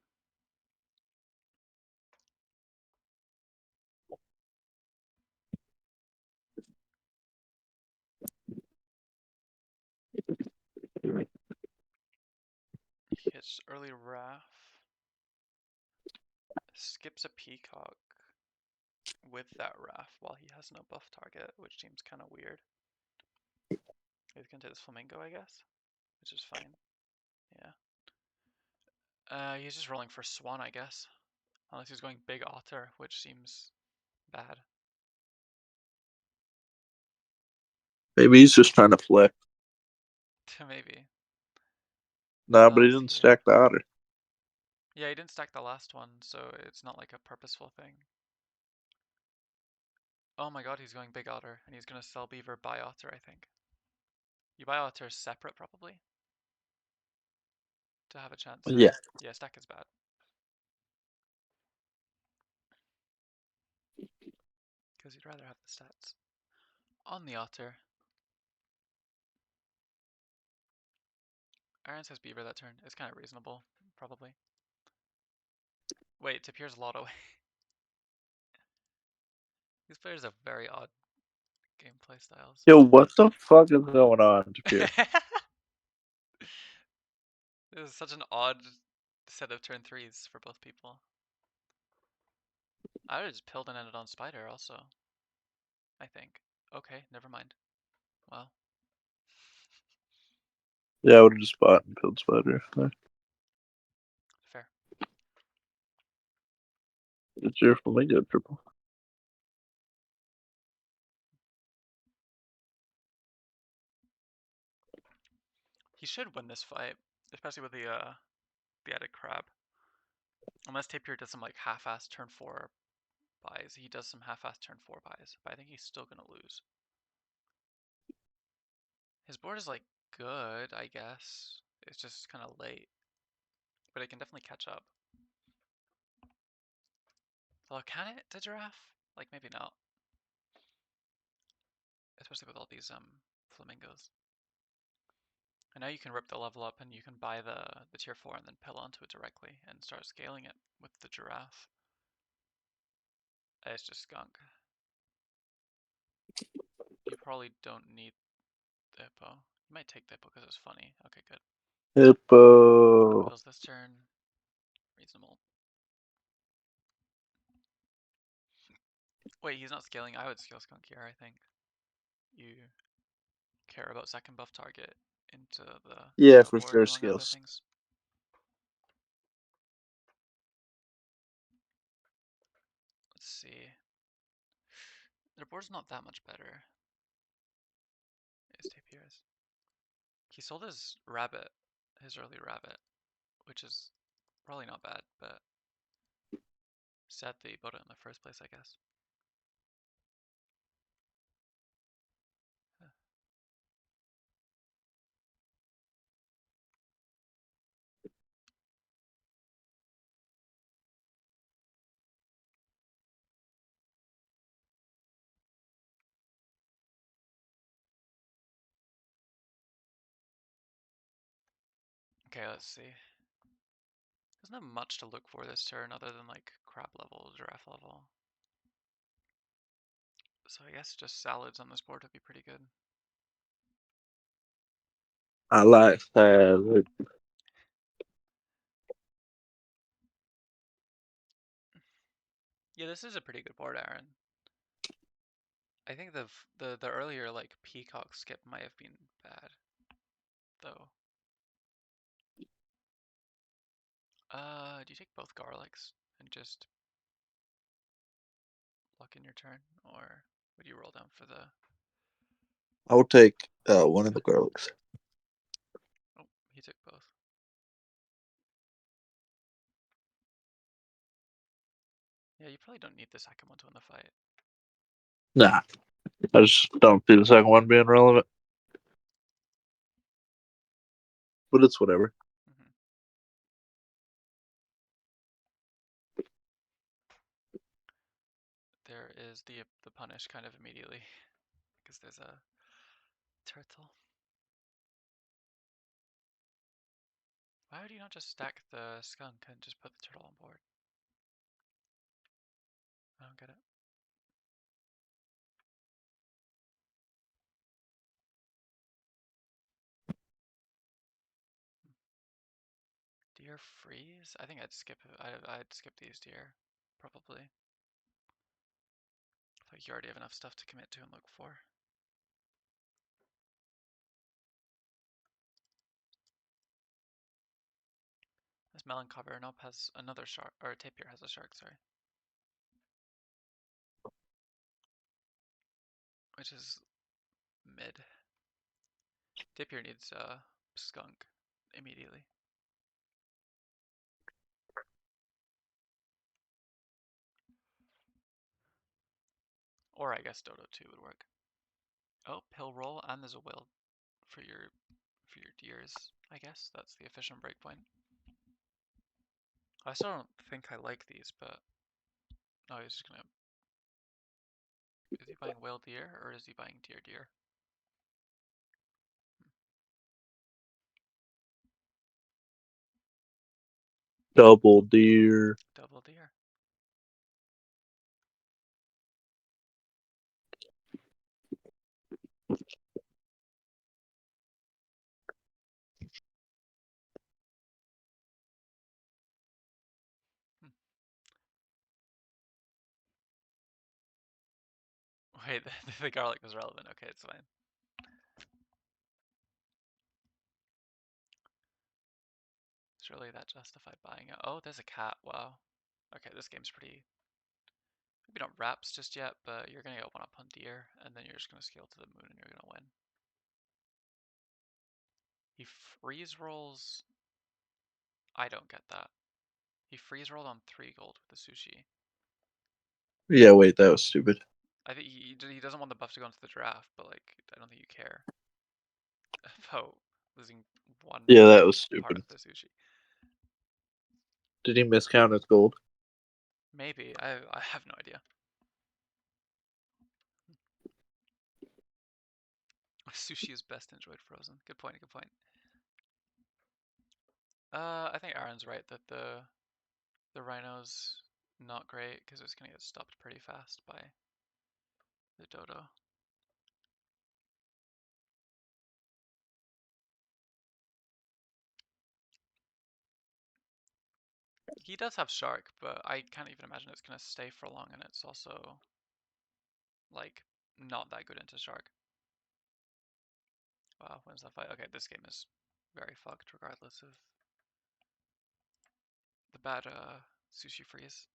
He hits early Wrath. Skips a Peacock with that Wrath while he has no buff target, which seems kind of weird. He's gonna take this Flamingo, I guess, which is fine. Yeah. He's just rolling for Swan, I guess. Unless he's going Big Otter, which seems bad. Maybe he's just trying to flick. Maybe. Nah, What but he else didn't here? stack the otter. Yeah, he didn't stack the last one, so it's not like a purposeful thing. Oh my god, he's going Big Otter, and he's gonna sell Beaver, buy Otter, I think. You buy Otter separate, probably, to have a chance Yeah. here. Yeah, stack is bad. Because you'd rather have the stats on the Otter. Aaron says Beaver that turn. It's kind of reasonable, probably. Wait, Tapir's a lot away. These players have very odd gameplay styles. Yo, what the fuck is going on, Tapir? This is such an odd set of turn threes for both people. I would have just pilled and ended on Spider also. I think. Okay, never mind. Well, Yeah, I would have just bought and killed Spider. fair. It's your Flamingo triple. He should win this fight, especially with the added crab. Unless Tapir does some like half-ass turn 4 buys. He does some half-ass turn 4 buys, but I think he's still gonna lose. His board is like good, I guess. It's just kind of late, but it can definitely catch up. Well, can it, the giraffe? Like maybe not, especially with all these flamingos. And now you can rip the level up and you can buy the tier 4 and then pill onto it directly and start scaling it with the giraffe. It's just skunk. You probably don't need the hippo. You might take the hippo because it's funny. Okay, good. Hippo. Pills this turn. Reasonable. Wait, he's not scaling. I would scale skunk here, I think. You care about second buff target into the Yeah, start for board sure, among other skills. things. Let's see. Their board's not that much better. It's Tapir's. He sold his rabbit, his early rabbit, which is probably not bad, but sad that he bought it in the first place, I guess. Okay, let's see. Doesn't have much to look for this turn other than like crab level, giraffe level. So I guess just salads on this board would be pretty good. I like salad. Yeah, this is a pretty good board, Aaron. I think the earlier like peacock skip might have been bad, though. Do you take both garlics and just lock in your turn, or would you roll down for the? I'll take one of the garlics. Oh, he took both. Yeah, you probably don't need the second one to win the fight. Nah, I just don't see the second one being relevant. But it's whatever. Hmm. There is the punish kind of immediately because there's a turtle. Why would you not just stack the skunk and just put the turtle on board? I don't get it. Deer freeze? I think I'd skip. I'd skip these deer, probably. I feel like you already have enough stuff to commit to and look for. This melon cover up has another shark, or tapir has a shark, sorry. Which is mid. Tapir needs skunk immediately. Or I guess Dodo 2 would work. Oh, pill roll, and there's a whale for your deers, I guess. That's the efficient breakpoint. I still don't think I like these, but oh, he's just gonna. Is he buying whale deer or is he buying deer deer? Double deer. Double deer. Hmm. Wait, the garlic was relevant. Okay, it's fine. Surely that justified buying it. Oh, there's a cat. Wow. Okay, this game's pretty. Maybe not wraps just yet, but you're gonna get one up on deer, and then you're just gonna scale to the moon and you're gonna win. He freeze rolls. I don't get that. He freeze rolled on 3 gold with the sushi. Yeah, wait, that was stupid. I think he doesn't want the buff to go into the draft, but like I don't think you care about losing one Yeah, that was part stupid. of the sushi. Did he miscount his gold? Maybe I have no idea. Sushi is best enjoyed frozen. Good point. Good point. I think Aaron's right that the rhino's not great because it's gonna get stopped pretty fast by the dodo. He does have shark, but I can't even imagine it's gonna stay for long, and it's also like not that good into shark. Wow, when's that fight? Okay, this game is very fucked regardless of the bad sushi freeze.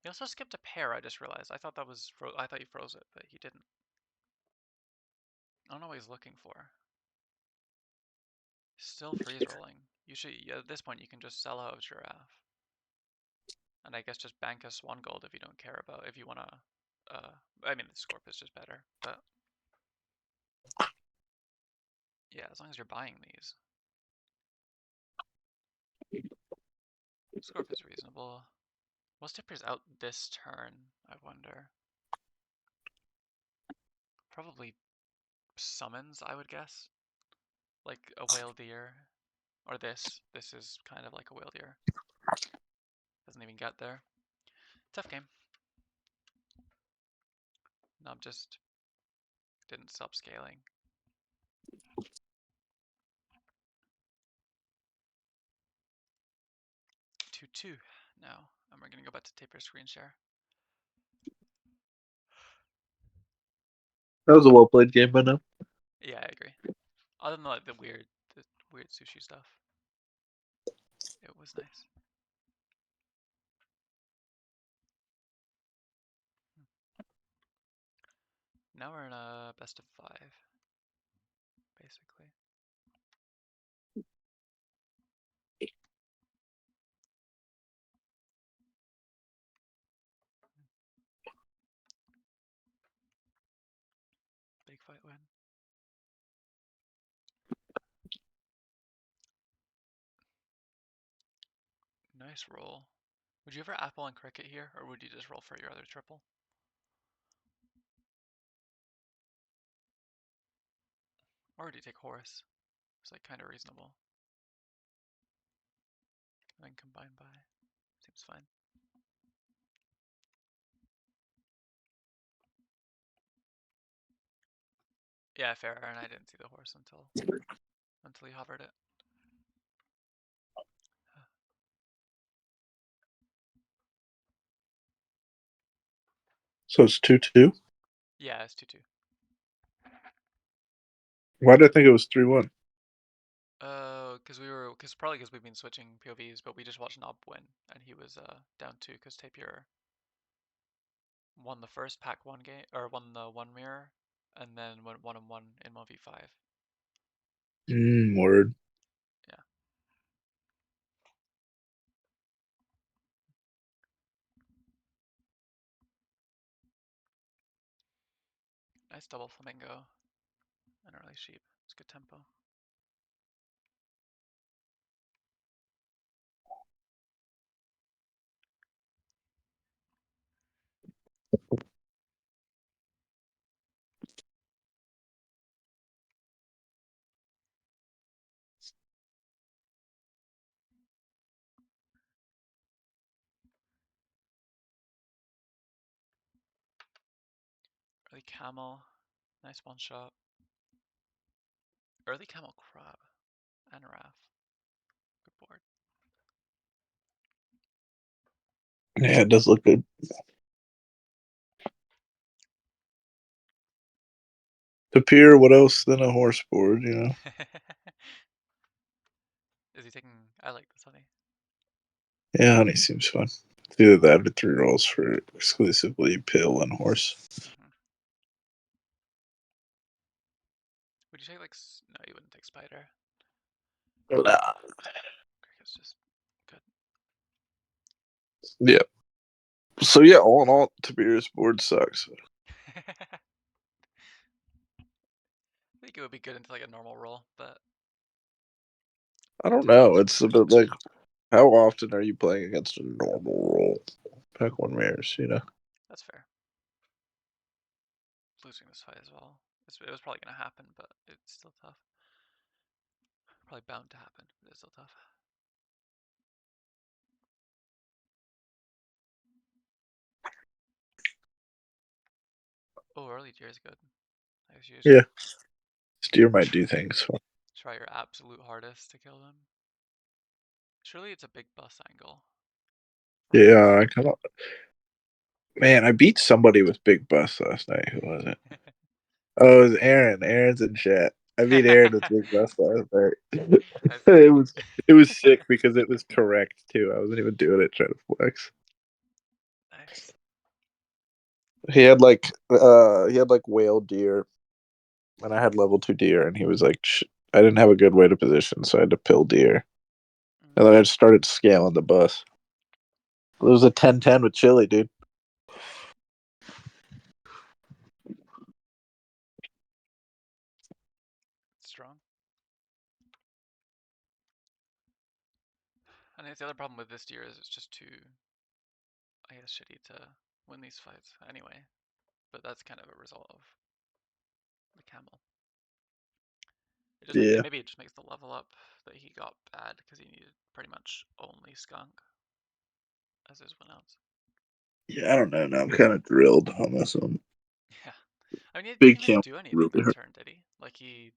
He also skipped a pair, I just realized. I thought that was I thought he froze it, but he didn't. I don't know what he's looking for. Still freeze rolling. You should at this point you can just sell out of giraffe. And I guess just bank us 1 gold if you don't care about if you wanna I mean the Scorp is just better, but yeah, as long as you're buying these. Scorp is reasonable. What's Tipper's out this turn, I wonder? Probably summons, I would guess. Like a whale deer. Or this. This is kind of like a whale deer. Doesn't even get there. Tough game. Nob just didn't stop scaling. 2-2 now. And we're gonna go back to Tapir screen share. That was a well played game by now. Yeah, I agree. Other than like the weird sushi stuff, it was nice. Now we're in a best of five, basically. Big fight win. Nice roll. Would you ever apple and cricket here, or would you just roll for your other triple? Or do you take horse? It's like kind of reasonable. And then combine by. Seems fine. Yeah, fair. And I didn't see the horse until he hovered it. So it's 2-2. Yeah, it's 2-2. Why did I think it was 3-1? Probably because we've been switching POVs, but we just watched Nob win, and he was down 2 because Tapir won the first pack one game, or won the one mirror, and then went 1-1 in 1v5. Word. Yeah, nice double flamingo and early sheep. It's good tempo. Early camel, nice one shot. Early camel crab and Raf. Good board. Yeah, it does look good. Tapir, what else than a horse board, you know? Is he taking? I like this honey. Yeah, honey seems fun. It's either that or 3 rolls for exclusively pill and horse. Would you take like? No, you wouldn't take spider. Nah. Cricket's just good. Yeah. So yeah, all in all, Tapir's board sucks. I think it would be good into like a normal roll, but I it don't depends know. on It's the a bit person. like how often are you playing against a normal roll? Pack one mirrors, you know? That's fair. Losing this fight as well. It was probably gonna happen, but it's still tough. Probably bound to happen, but it's still tough. Oh, early deer is good. As Yeah. usual. Steer might do things. Try your absolute hardest to kill them. Surely it's a big bus angle for Yeah, horse. I kind of. Man, I beat somebody with big bust last night. Who was it? Oh, it was Aaron. Aaron's in chat. I beat Aaron with big bust last night. That's sick. It was sick because it was correct too. I wasn't even doing it trying to flex. Nice. He had like whale deer, and I had level 2 deer, and he was like, I didn't have a good way to position, so I had to pill deer, and then I just started scaling the bus. It was a 10-10 with chili, dude. Strong. And the other problem with this deer is it's just too, I guess, shitty to win these fights anyway. But that's kind of a result of the camel. Yeah, Maybe it just makes the level up that he got bad because he needed pretty much only skunk as his win outs. yeah. I don't know. Now I'm kind of drilled on this one. Yeah. I mean, he didn't Big even camp do anything really that hurt. turn, did he? Like he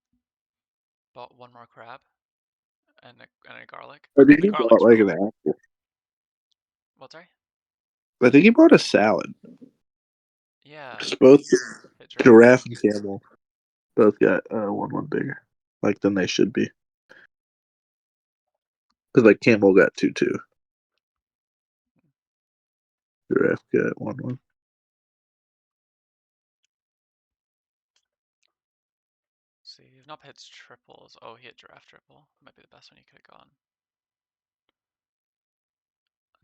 bought one more crab and a garlic. I think The he bought garlic's like an rogue. apple. What, sorry? I think he bought a salad. Yeah, Just both hit giraffe. giraffe and camel both got 1-1 bigger, like than they should be. Because like camel got 2-2, giraffe got 1-1. See, if not hits triples. Oh, he hit giraffe triple. Might be the best one he could have gone.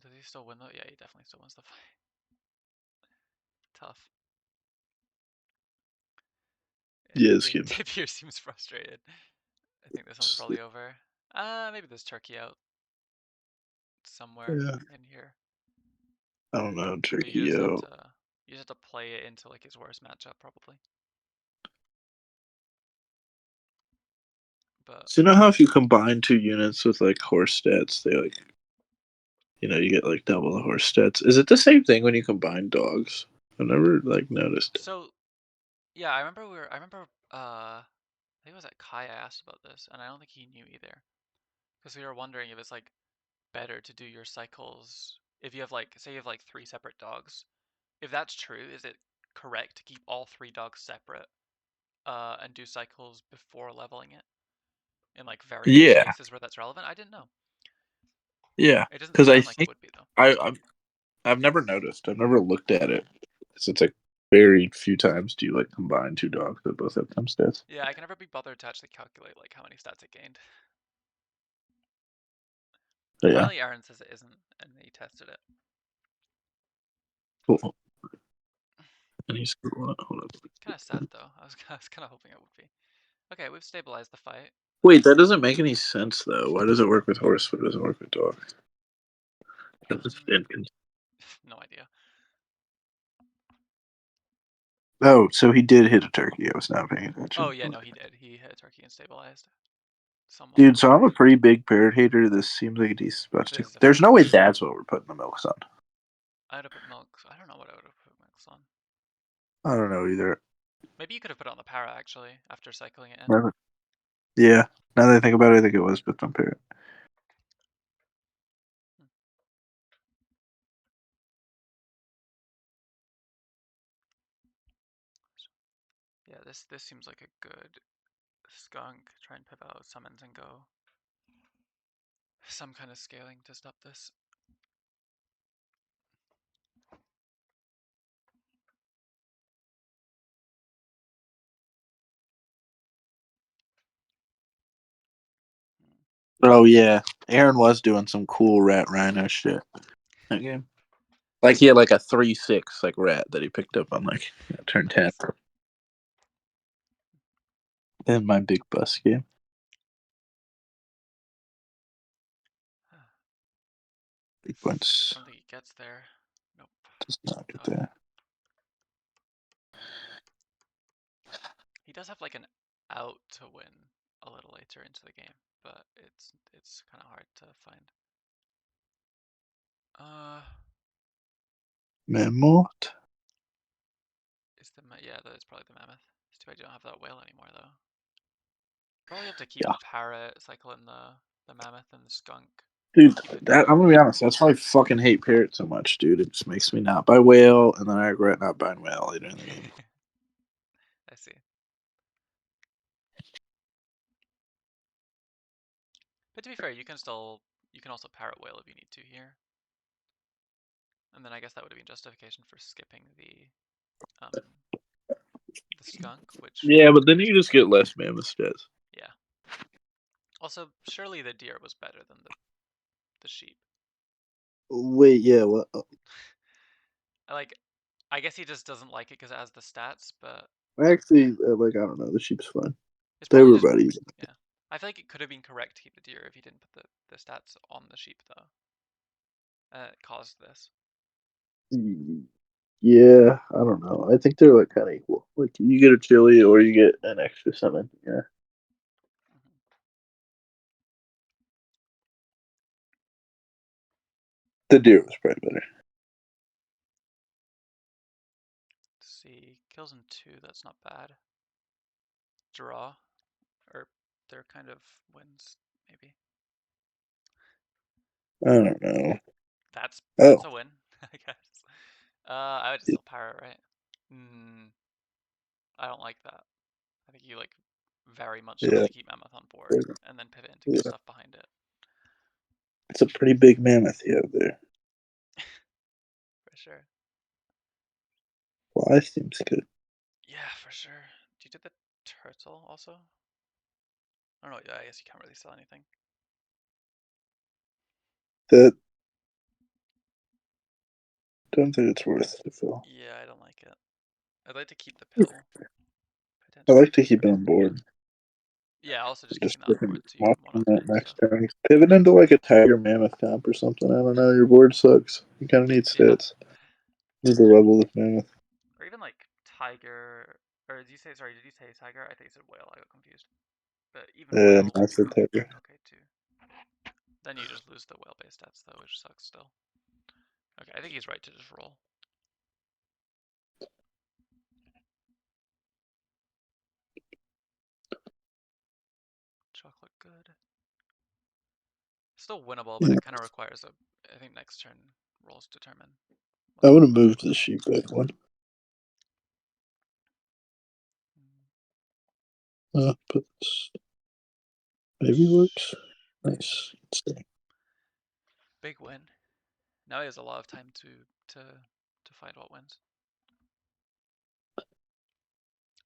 Does he still win though? Yeah, he definitely still wins the fight. Tough. Yeah, Yeah, this even game. Tapir seems frustrated. I think this one's probably over. Maybe there's turkey out somewhere Yeah, in here. I don't know, But turkey. you just have to play it into like his worst matchup probably. But So you know how if you combine two units with like horse stats, they like you get like double the horse stats. Is it the same thing when you combine dogs? I've never like noticed. so yeah, I remember I think it was at Kai I asked about this, and I don't think he knew either. Because we were wondering if it's like better to do your cycles if you have like say you have like three separate dogs. If that's true, is it correct to keep all three dogs separate and do cycles before leveling it in like very rare Yeah, cases where that's relevant? I didn't know. yeah. It doesn't Because I sound like it think would be though. I've never noticed. I've never looked at it. So it's like very few times do you like combine two dogs that both have some stats. Yeah, I can never be bothered to actually calculate like how many stats it gained. But yeah, Apparently Aaron says it isn't, and he tested it. cool. And he's hold up. Kind of sad though. I was kind of hoping it would be. Okay, we've stabilized the fight. Wait, that doesn't make any sense though. Why does it work with horse but it doesn't work with dog? Mm, no idea. Oh, so he did hit a turkey. I was not paying Oh attention. yeah, no, he did. He hit turkey and stabilized somewhat. Dude, so I'm a pretty big parrot hater. This seems like a decent spot to. This is a There's fair no way spot. that's what we're putting the milks on. I would have put milk. I don't know what I would have put milks on. I don't know either. Maybe you could have put it on the para actually after cycling it in. Yeah. Now that I think about it, I think it was put on parrot. Hmm. Yeah, this seems like a good skunk. Try and pivot out summons and go some kind of scaling to stop this. Hmm. Oh yeah, Aaron was doing some cool rat rhino shit that game. Like he had like a 3-6 like rat that he picked up on like turn 10 Nice. in my big bus game. Big I points don't think he gets there. Nope. does not get Okay. there. He does have like an out to win a little later into the game, but it's kind of hard to find. Uh, Mammoth. yeah, that is probably the mammoth. It's too bad you don't have that whale anymore though. Probably have to keep Yeah, the parrot, cycle in the mammoth and the skunk. dude. Keep it That I'm going. gonna be honest. That's why I fucking hate parrot so much, dude. It just makes me not buy whale, and then I regret not buying whale later in the game. I see. But to be fair, you can also parrot whale if you need to here. And then I guess that would have been justification for skipping um the skunk, which Yeah, but then you just get less mammoth stats. yeah. Also, surely the deer was better than the sheep. Wait, yeah, what? Like, I guess he just doesn't like it because it has the stats, but Actually, like I don't know, the sheep's fine. it's They probably were just about even. yeah. I feel like it could have been correct to keep the deer if he didn't put the stats on the sheep though. It caused this. Yeah, I don't know. I think they're like kind of equal. Like you get a chili or you get an extra summon. Yeah, Hmm. the deer was probably better. See, kills in two. That's not bad. Draw, or they're kind of wins maybe. I don't know. That's Oh, a win, I guess. I would still parrot, right? Mm, I don't like that. I think you like very much have Yeah, to keep Mammoth on board and then pivot into good yeah. stuff behind it. It's a pretty big mammoth you have there. For sure. Fly seems good. Yeah, for sure. Do you do the turtle also? I don't know. Yeah, I guess you can't really sell anything. That don't think it's worth it, Phil. Yeah, I don't like it. I'd like to keep the I pill potentially. like to keep it on board. Yeah, also just Just keeping that on board looking, so you can one watching up it that and next stuff. turn. Pivot into like a tiger mammoth comp or something. I don't know. Your board sucks. You kind of need Yeah. stats. Need the level with mammoth. Or even like tiger. Or did you say, sorry, did you say tiger? I think you said whale. I got confused. But even whale I would said probably be tiger. okay too. Then you just lose the whale based stats though, which sucks still. Okay, I think he's right to just roll. Chocolate good. Still winnable, but Yeah. it kind of requires a. I think next turn rolls determine I whether or would not have that moved the works. sheep back one. Mm. But this maybe works. Nice. Let's see. Big win. Now he has a lot of time to to find what wins. I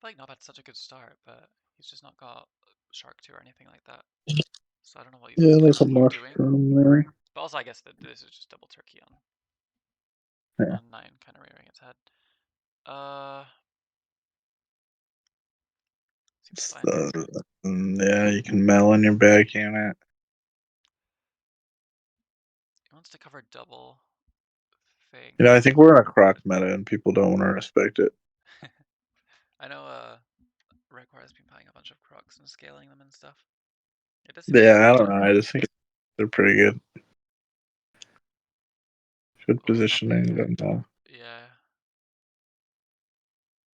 feel like Nob had such a good start, but he's just not got Shark 2 or anything like that. So I don't know what he's Yeah, thinking there's of a doing. mushroom there. But also, I guess that this is just double turkey Yeah. on 9 kind of rearing its head. Uh, seems It's fine. the, yeah, you can melon your back unit. He wants to cover double thing. You know, I think we're in a croc meta and people don't want to respect it. I know Require has been buying a bunch of crocs and scaling them and stuff. It does seem like a Yeah, good I don't know. turn. I just think they're pretty good. Good Oh, not positioning. Don't know. yeah.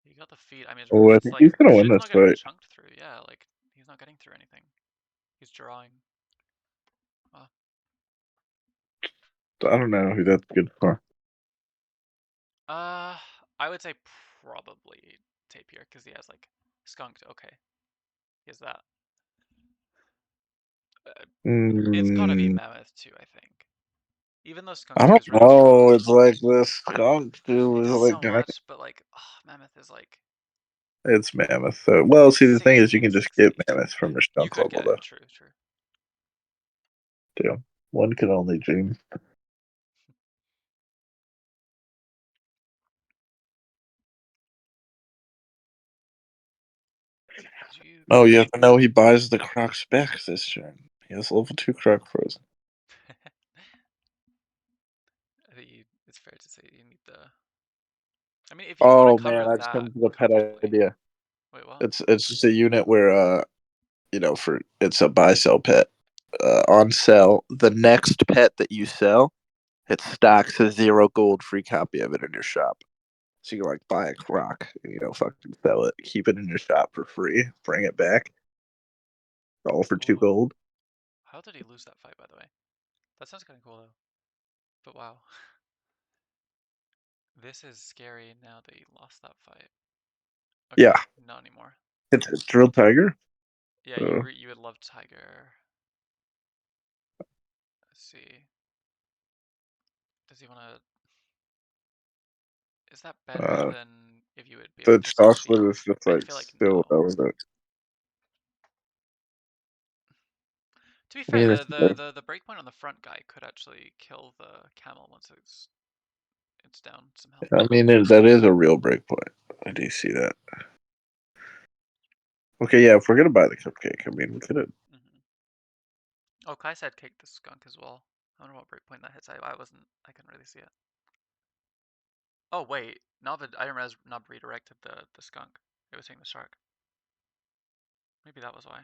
He got the feet. I mean, Oh, I it's think like he's gonna win shit's this not getting fight. chunked through. Yeah, like he's not getting through anything. He's drawing. Oh. I don't know who that's good for. Uh, I would say probably Tapir because he has like skunked. Okay, he has that. Uh, it's gotta be Mm, Mammoth too. I think. Even though I Skunk 2 don't is really know. strong, It's like this skunk dude it is does like so much, but like, oh, Mammoth is like it's mammoth. So, well, see, the thing is, you can just get 60. mammoth from your You skunk could level get it. though. True, true. Too. One can only dream. Did you? Oh, you have to know he buys the croc specs this turn. He has level 2 croc frozen. I think it's fair to say you need the. I mean, if you want to Oh man, cover I just come that up with a pet comfortably. idea. Wait, what? It's just a unit where for it's a buy sell pet. On sell, the next pet that you sell, it stocks a 0 gold free copy of it in your shop. So you can like buy a croc and fucking sell it, keep it in your shop for free, bring it back, all for two Whoa. gold. How did he lose that fight, by the way? That sounds kind of cool though. But wow, this is scary now that he lost that fight. Okay, Yeah, not anymore. it's Drill Tiger. Yeah, Uh, you would love Tiger. Let's see. Does he want to? Is that better uh, than if you would be able the to just get sheep? chocolate is just I like feel like still no. relevant. To be I fair, mean, the breakpoint on the front guy could actually kill the camel once it's down some health. that is a real breakpoint. I do see that. Okay, yeah, if we're gonna buy the cupcake, I mean, we could have. Hmm. Oh, Kai said kick the skunk as well. I don't know what breakpoint that hits. I couldn't really see it. Oh wait, Nob, I didn't realize Nob redirected the skunk. It was hitting the shark. Maybe that was why.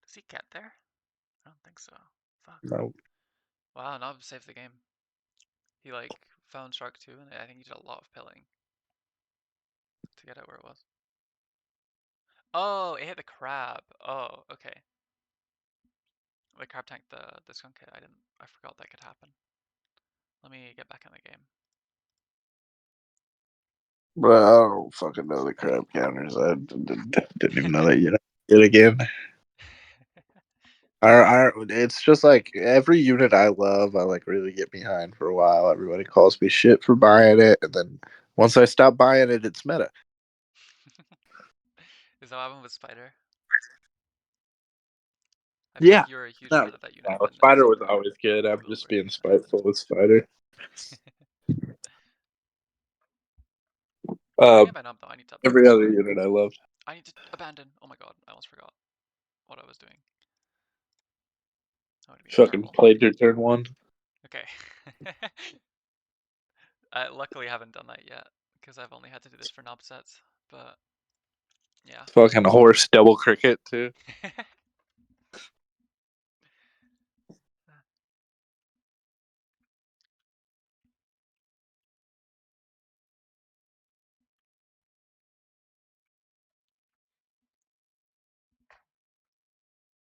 Does he get there? I don't think so. Fuck. No, Wow, Nob saved the game. He like found shark too, and I think he did a lot of pilling to get it where it was. Oh, it hit the crab. Oh, okay. The crab tanked the skunk hit. I forgot that could happen. Let me get back in the game. But I don't fucking know the crab counters. Didn't even know that yet. Yet again. It's just like every unit I love, I like really get behind for a while. Everybody calls me shit for buying it, and then once I stop buying it, it's meta. Is that what happened with Spider? I feel Yeah, like you're a huge no, fan of that unit, no, and then Spider was suddenly always good. I'm rolled just over. being spiteful with Spider. Where do Uh, you have my knob though? I need to update every this. other unit I loved. I need to abandon. Oh my god, I almost forgot what I was doing. That would be Fucking terrible. played your turn one. Okay. I luckily haven't done that yet because I've only had to do this for knob sets. But yeah. Fucking horse double cricket too.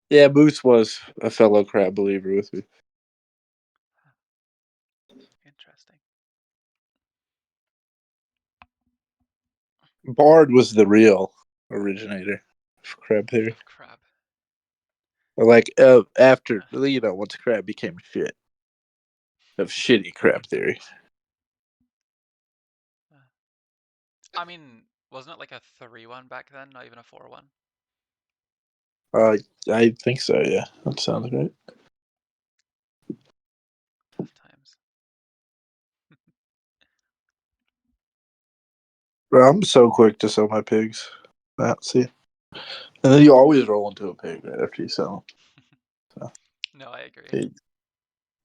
Yeah, Moose was a fellow crab believer with me. Interesting. Bard was the real originator of crab theory. Of crab. Like after once crab became shit of shitty crab theory. I mean, wasn't it like a 3-1 back then, not even a 4-1? Uh, I think so. Yeah, that sounds right. Tough times. Bro, I'm so quick to sell my pigs. See, and then you always roll into a pig right after you sell them. So No, I agree. he,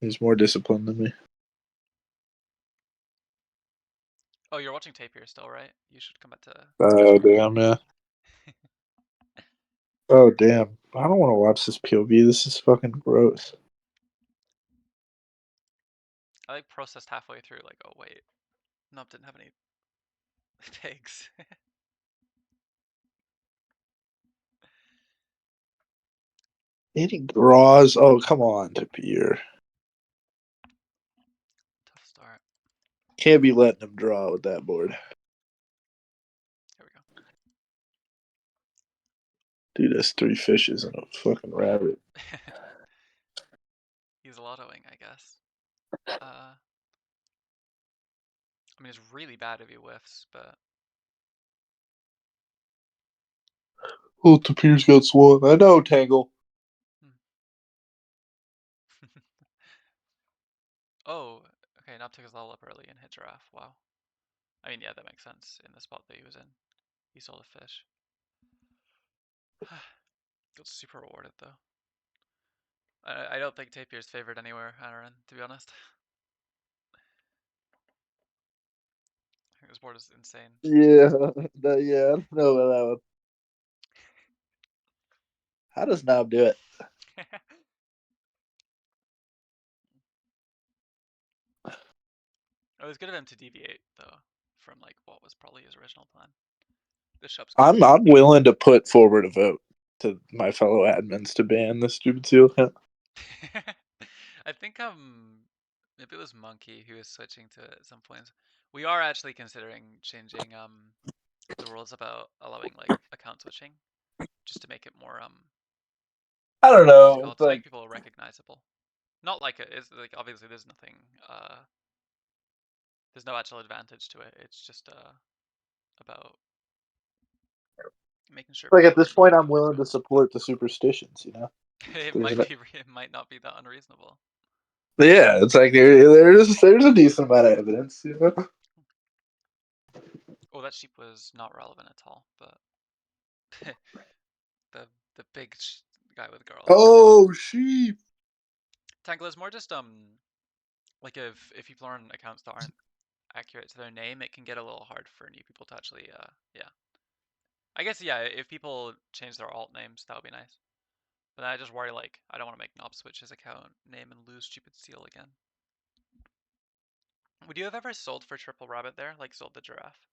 he's more disciplined than me. Oh, you're watching Tapir still, right? You should come back to Oh Discord. damn, yeah. Oh damn, I don't want to watch this POV. This is fucking gross. I like processed halfway through, like, oh wait, nope, didn't have any pigs. Any draws? Oh come on, Tapir. Tough start. Can't be letting him draw with that board. Here we go. Dude, that's three fishes and a fucking rabbit. He's lottoing, I guess. I mean, it's really bad if he whiffs, but Oh, Tapir's got swung. I know, Tangle. hmm. Oh, okay. Knob took his level up early and hit giraffe. Wow. I mean, yeah, that makes sense in the spot that he was in. He sold a fish. Got super rewarded though. I don't think Tapir's favored anywhere, Aaron, to be honest. I think this board is insane. Yeah, yeah, I don't know about that one. How does Knob do it? It was good of him to deviate though from like what was probably his original plan. This shop's good. I'm willing to put forward a vote to my fellow admins to ban this stupid seal account. I think maybe it was Monkey who was switching to it at some points. We are actually considering changing the rules about allowing like account switching just to make it more I don't what's it know. called? It's To make like people recognisable. Not like it's like obviously there's no actual advantage to it. It's just about making sure at people this really point, I'm know who's willing to going. support the superstitions. You know, It there's might an, be it might not be that unreasonable. yeah, it's like there's a decent amount of evidence. You know. Oh, that sheep was not relevant at all, but the the big guy with girls. Oh, sheep. Tangle is more just like if people are on accounts that aren't accurate to their name, it can get a little hard for new people to actually yeah. I guess yeah, if people change their alt names, that would be nice. But I just worry like I don't want to make Knob switch his account name and lose stupid seal again. Would you have ever sold for triple rabbit there, like sold the giraffe?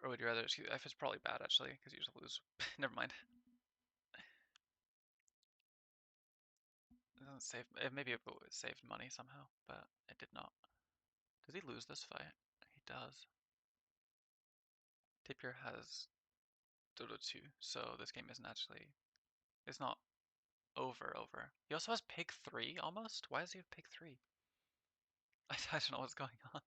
Or would you rather? If it's probably bad actually, because you just lose. Never mind. It doesn't save. Maybe it saved money somehow, but it did not. Did he lose this fight? He does. Tapir has Dodo 2, so this game isn't actually, it's not over. He also has Pig 3 almost? Why does he have Pig 3? I don't know what's going on.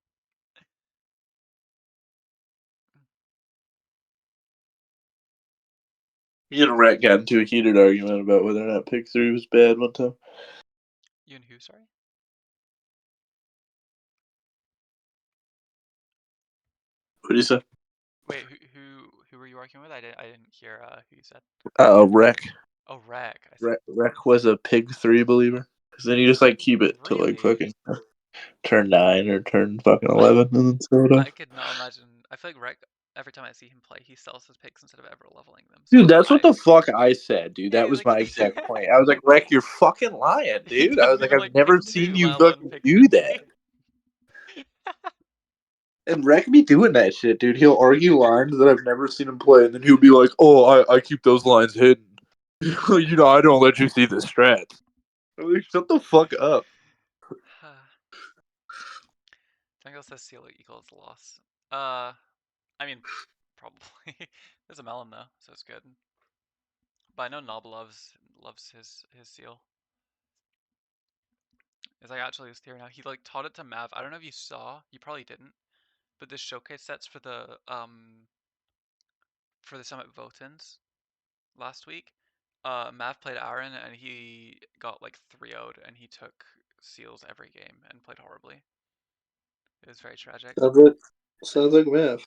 Me and Rhett got into a heated argument about whether or not pick 3 was bad one time. You and who, sorry? What do you say? Wait, who were you arguing with? I didn't hear who you said. Wreck. Oh, Reg, I see. Wreck was a pig 3 believer. Because then you just like keep it to like Really? fucking turn 9 or turn fucking 11 and then sell it I off. could not imagine. I feel like Reg, every time I see him play, he sells his picks instead of ever leveling them. So Dude, that's what the fuck I said, dude. yeah, That he's was like, my exact point. I was like, Wreck, you're fucking lying, he's dude. I was like, you're I've like never pick seen 2 you Lyle and fucking pick do that. 3. And Rec be doing that shit, dude. He'll argue lines that I've never seen him play, and then he'll be like, "Oh, I keep those lines hidden. You know, I don't let you see the strats." I'm like, shut the fuck up. Jungle says seal equals loss. Uh, I mean, probably. There's a melon though, so it's good. But I know Nob loves his seal. Is like actually his tier now. He like taught it to Mav. I don't know if you saw. You probably didn't. But the showcase sets for the Summit Votans last week. Mav played Aaron and he got like 3-0'd and he took seals every game and played horribly. It was very tragic. Sounds like sounds like math.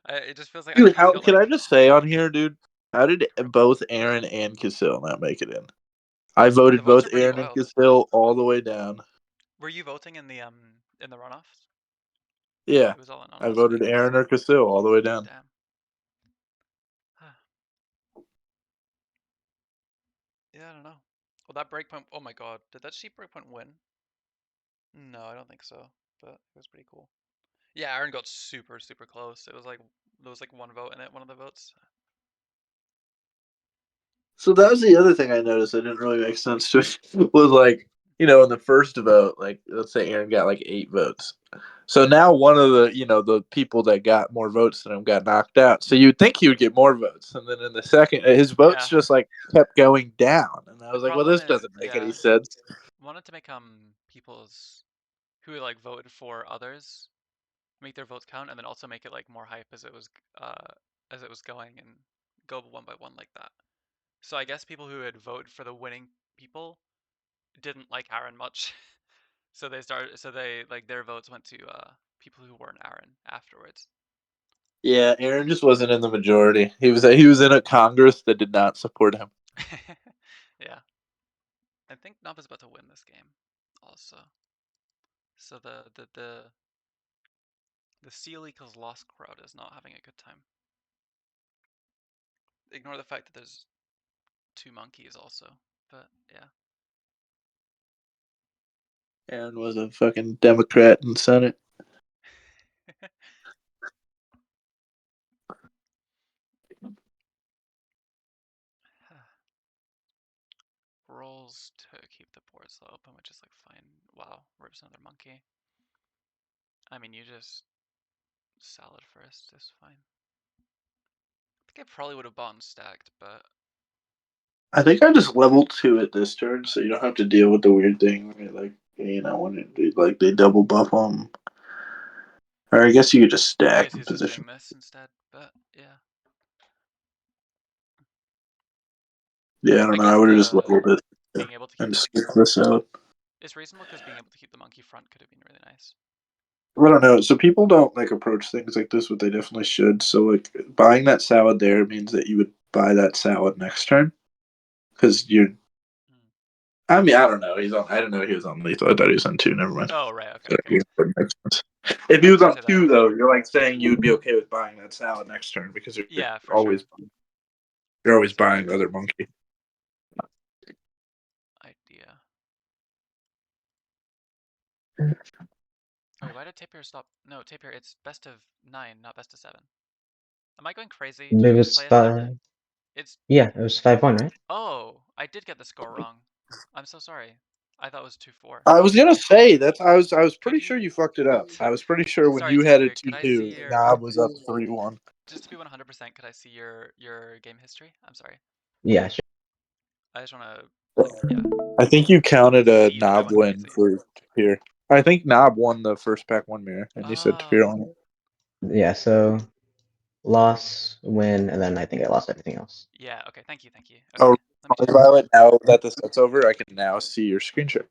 It just feels like I Dude, keep how feel can I like just say on here, dude? How did both Aaron and Casil not make it in? I the voted votes are both pretty Aaron and wild. Casil all the way down. Were you voting in the runoffs? Yeah, It was all I anonymous. voted Okay, Aaron or Casil all the way down. damn. Yeah, I don't know. Well, that breakpoint. Oh my god, did that sheep breakpoint win? No, I don't think so. But it was pretty cool. Yeah, Aaron got super close. It was like there was like one vote in it, one of the votes. So that was the other thing I noticed that didn't really make sense to me was like, you know, in the first vote, like let's say Aaron got like 8 votes. So now one of the, you know, the people that got more votes than him got knocked out. So you'd think he would get more votes. And then in the second, his votes Yeah. just like kept going down. And I The was like, well, problem this is, doesn't make any yeah, sense. wanted to make people's who like voted for others make their votes count, and then also make it like more hype uh as it was going and go one by one like that. So I guess people who had voted for the winning people didn't like Aaron much. So they like their votes went to people who weren't Aaron afterwards. Yeah, Aaron just wasn't in the majority. He was in a Congress that did not support him. Yeah. I think Nob is about to win this game also. So the Seal equals lost crowd is not having a good time. Ignore the fact that there's 2 monkeys also. But yeah. Aaron was a fucking Democrat in Senate. Rolls to keep the board slow open, which is like fine. Wow, rips another monkey. I mean, you just salad first is fine. I think I probably would have bought and stacked, but I think I just leveled 2 at this turn, so you don't have to deal with the weird thing, right? Like, you know, when it, like they double buff them. Or I guess you could just I stack guess in he's just position. doing this instead. But yeah, Yeah, I I don't know. I guess would have just the leveled it being able to keep and the skipped this out. it's reasonable because being able to keep the monkey front could have been really nice. I don't know. So people don't like approach things like this, but they definitely should. So like buying that salad there means that you would buy that salad next turn because you're. Hmm. I mean, I don't know. He's on. I didn't know he was on lethal. I thought he was on 2. Never mind. Oh right, okay, So, okay. yeah, that makes sense. If I he was was gonna on say that. 2, though, you're like saying you would be okay with buying that salad next turn because Yeah, for always sure. you're always That's a buying good other monkey. idea. Oh wait, why did Tapir stop? No, Tapir, it's best of 9, not best of 7. Am I going crazy? Do It you guys was play SAP? It's yeah, it was 5-1, right? oh, I did get the score wrong. I'm so sorry. I thought it was 2-4. I was gonna say that's I was Could pretty you? sure you fucked it up. I was pretty sure when Sorry, you had Tapir. it Could I 2-2, see your? Knob was up 3-1. Just to be 100%, could I see your game history? I'm sorry. Yeah, sure. I just want to like yeah, I think you counted a see that I Knob went win crazy. for Tapir. I think Knob won the first pack one mirror, and you said Tapir Oh, on it. Yeah, so loss, win, and then I think I lost everything else. yeah. Okay. Thank you. Thank you. Oh, Okay. Let me check. Violet. Now that the set's over, I can now see your screen share.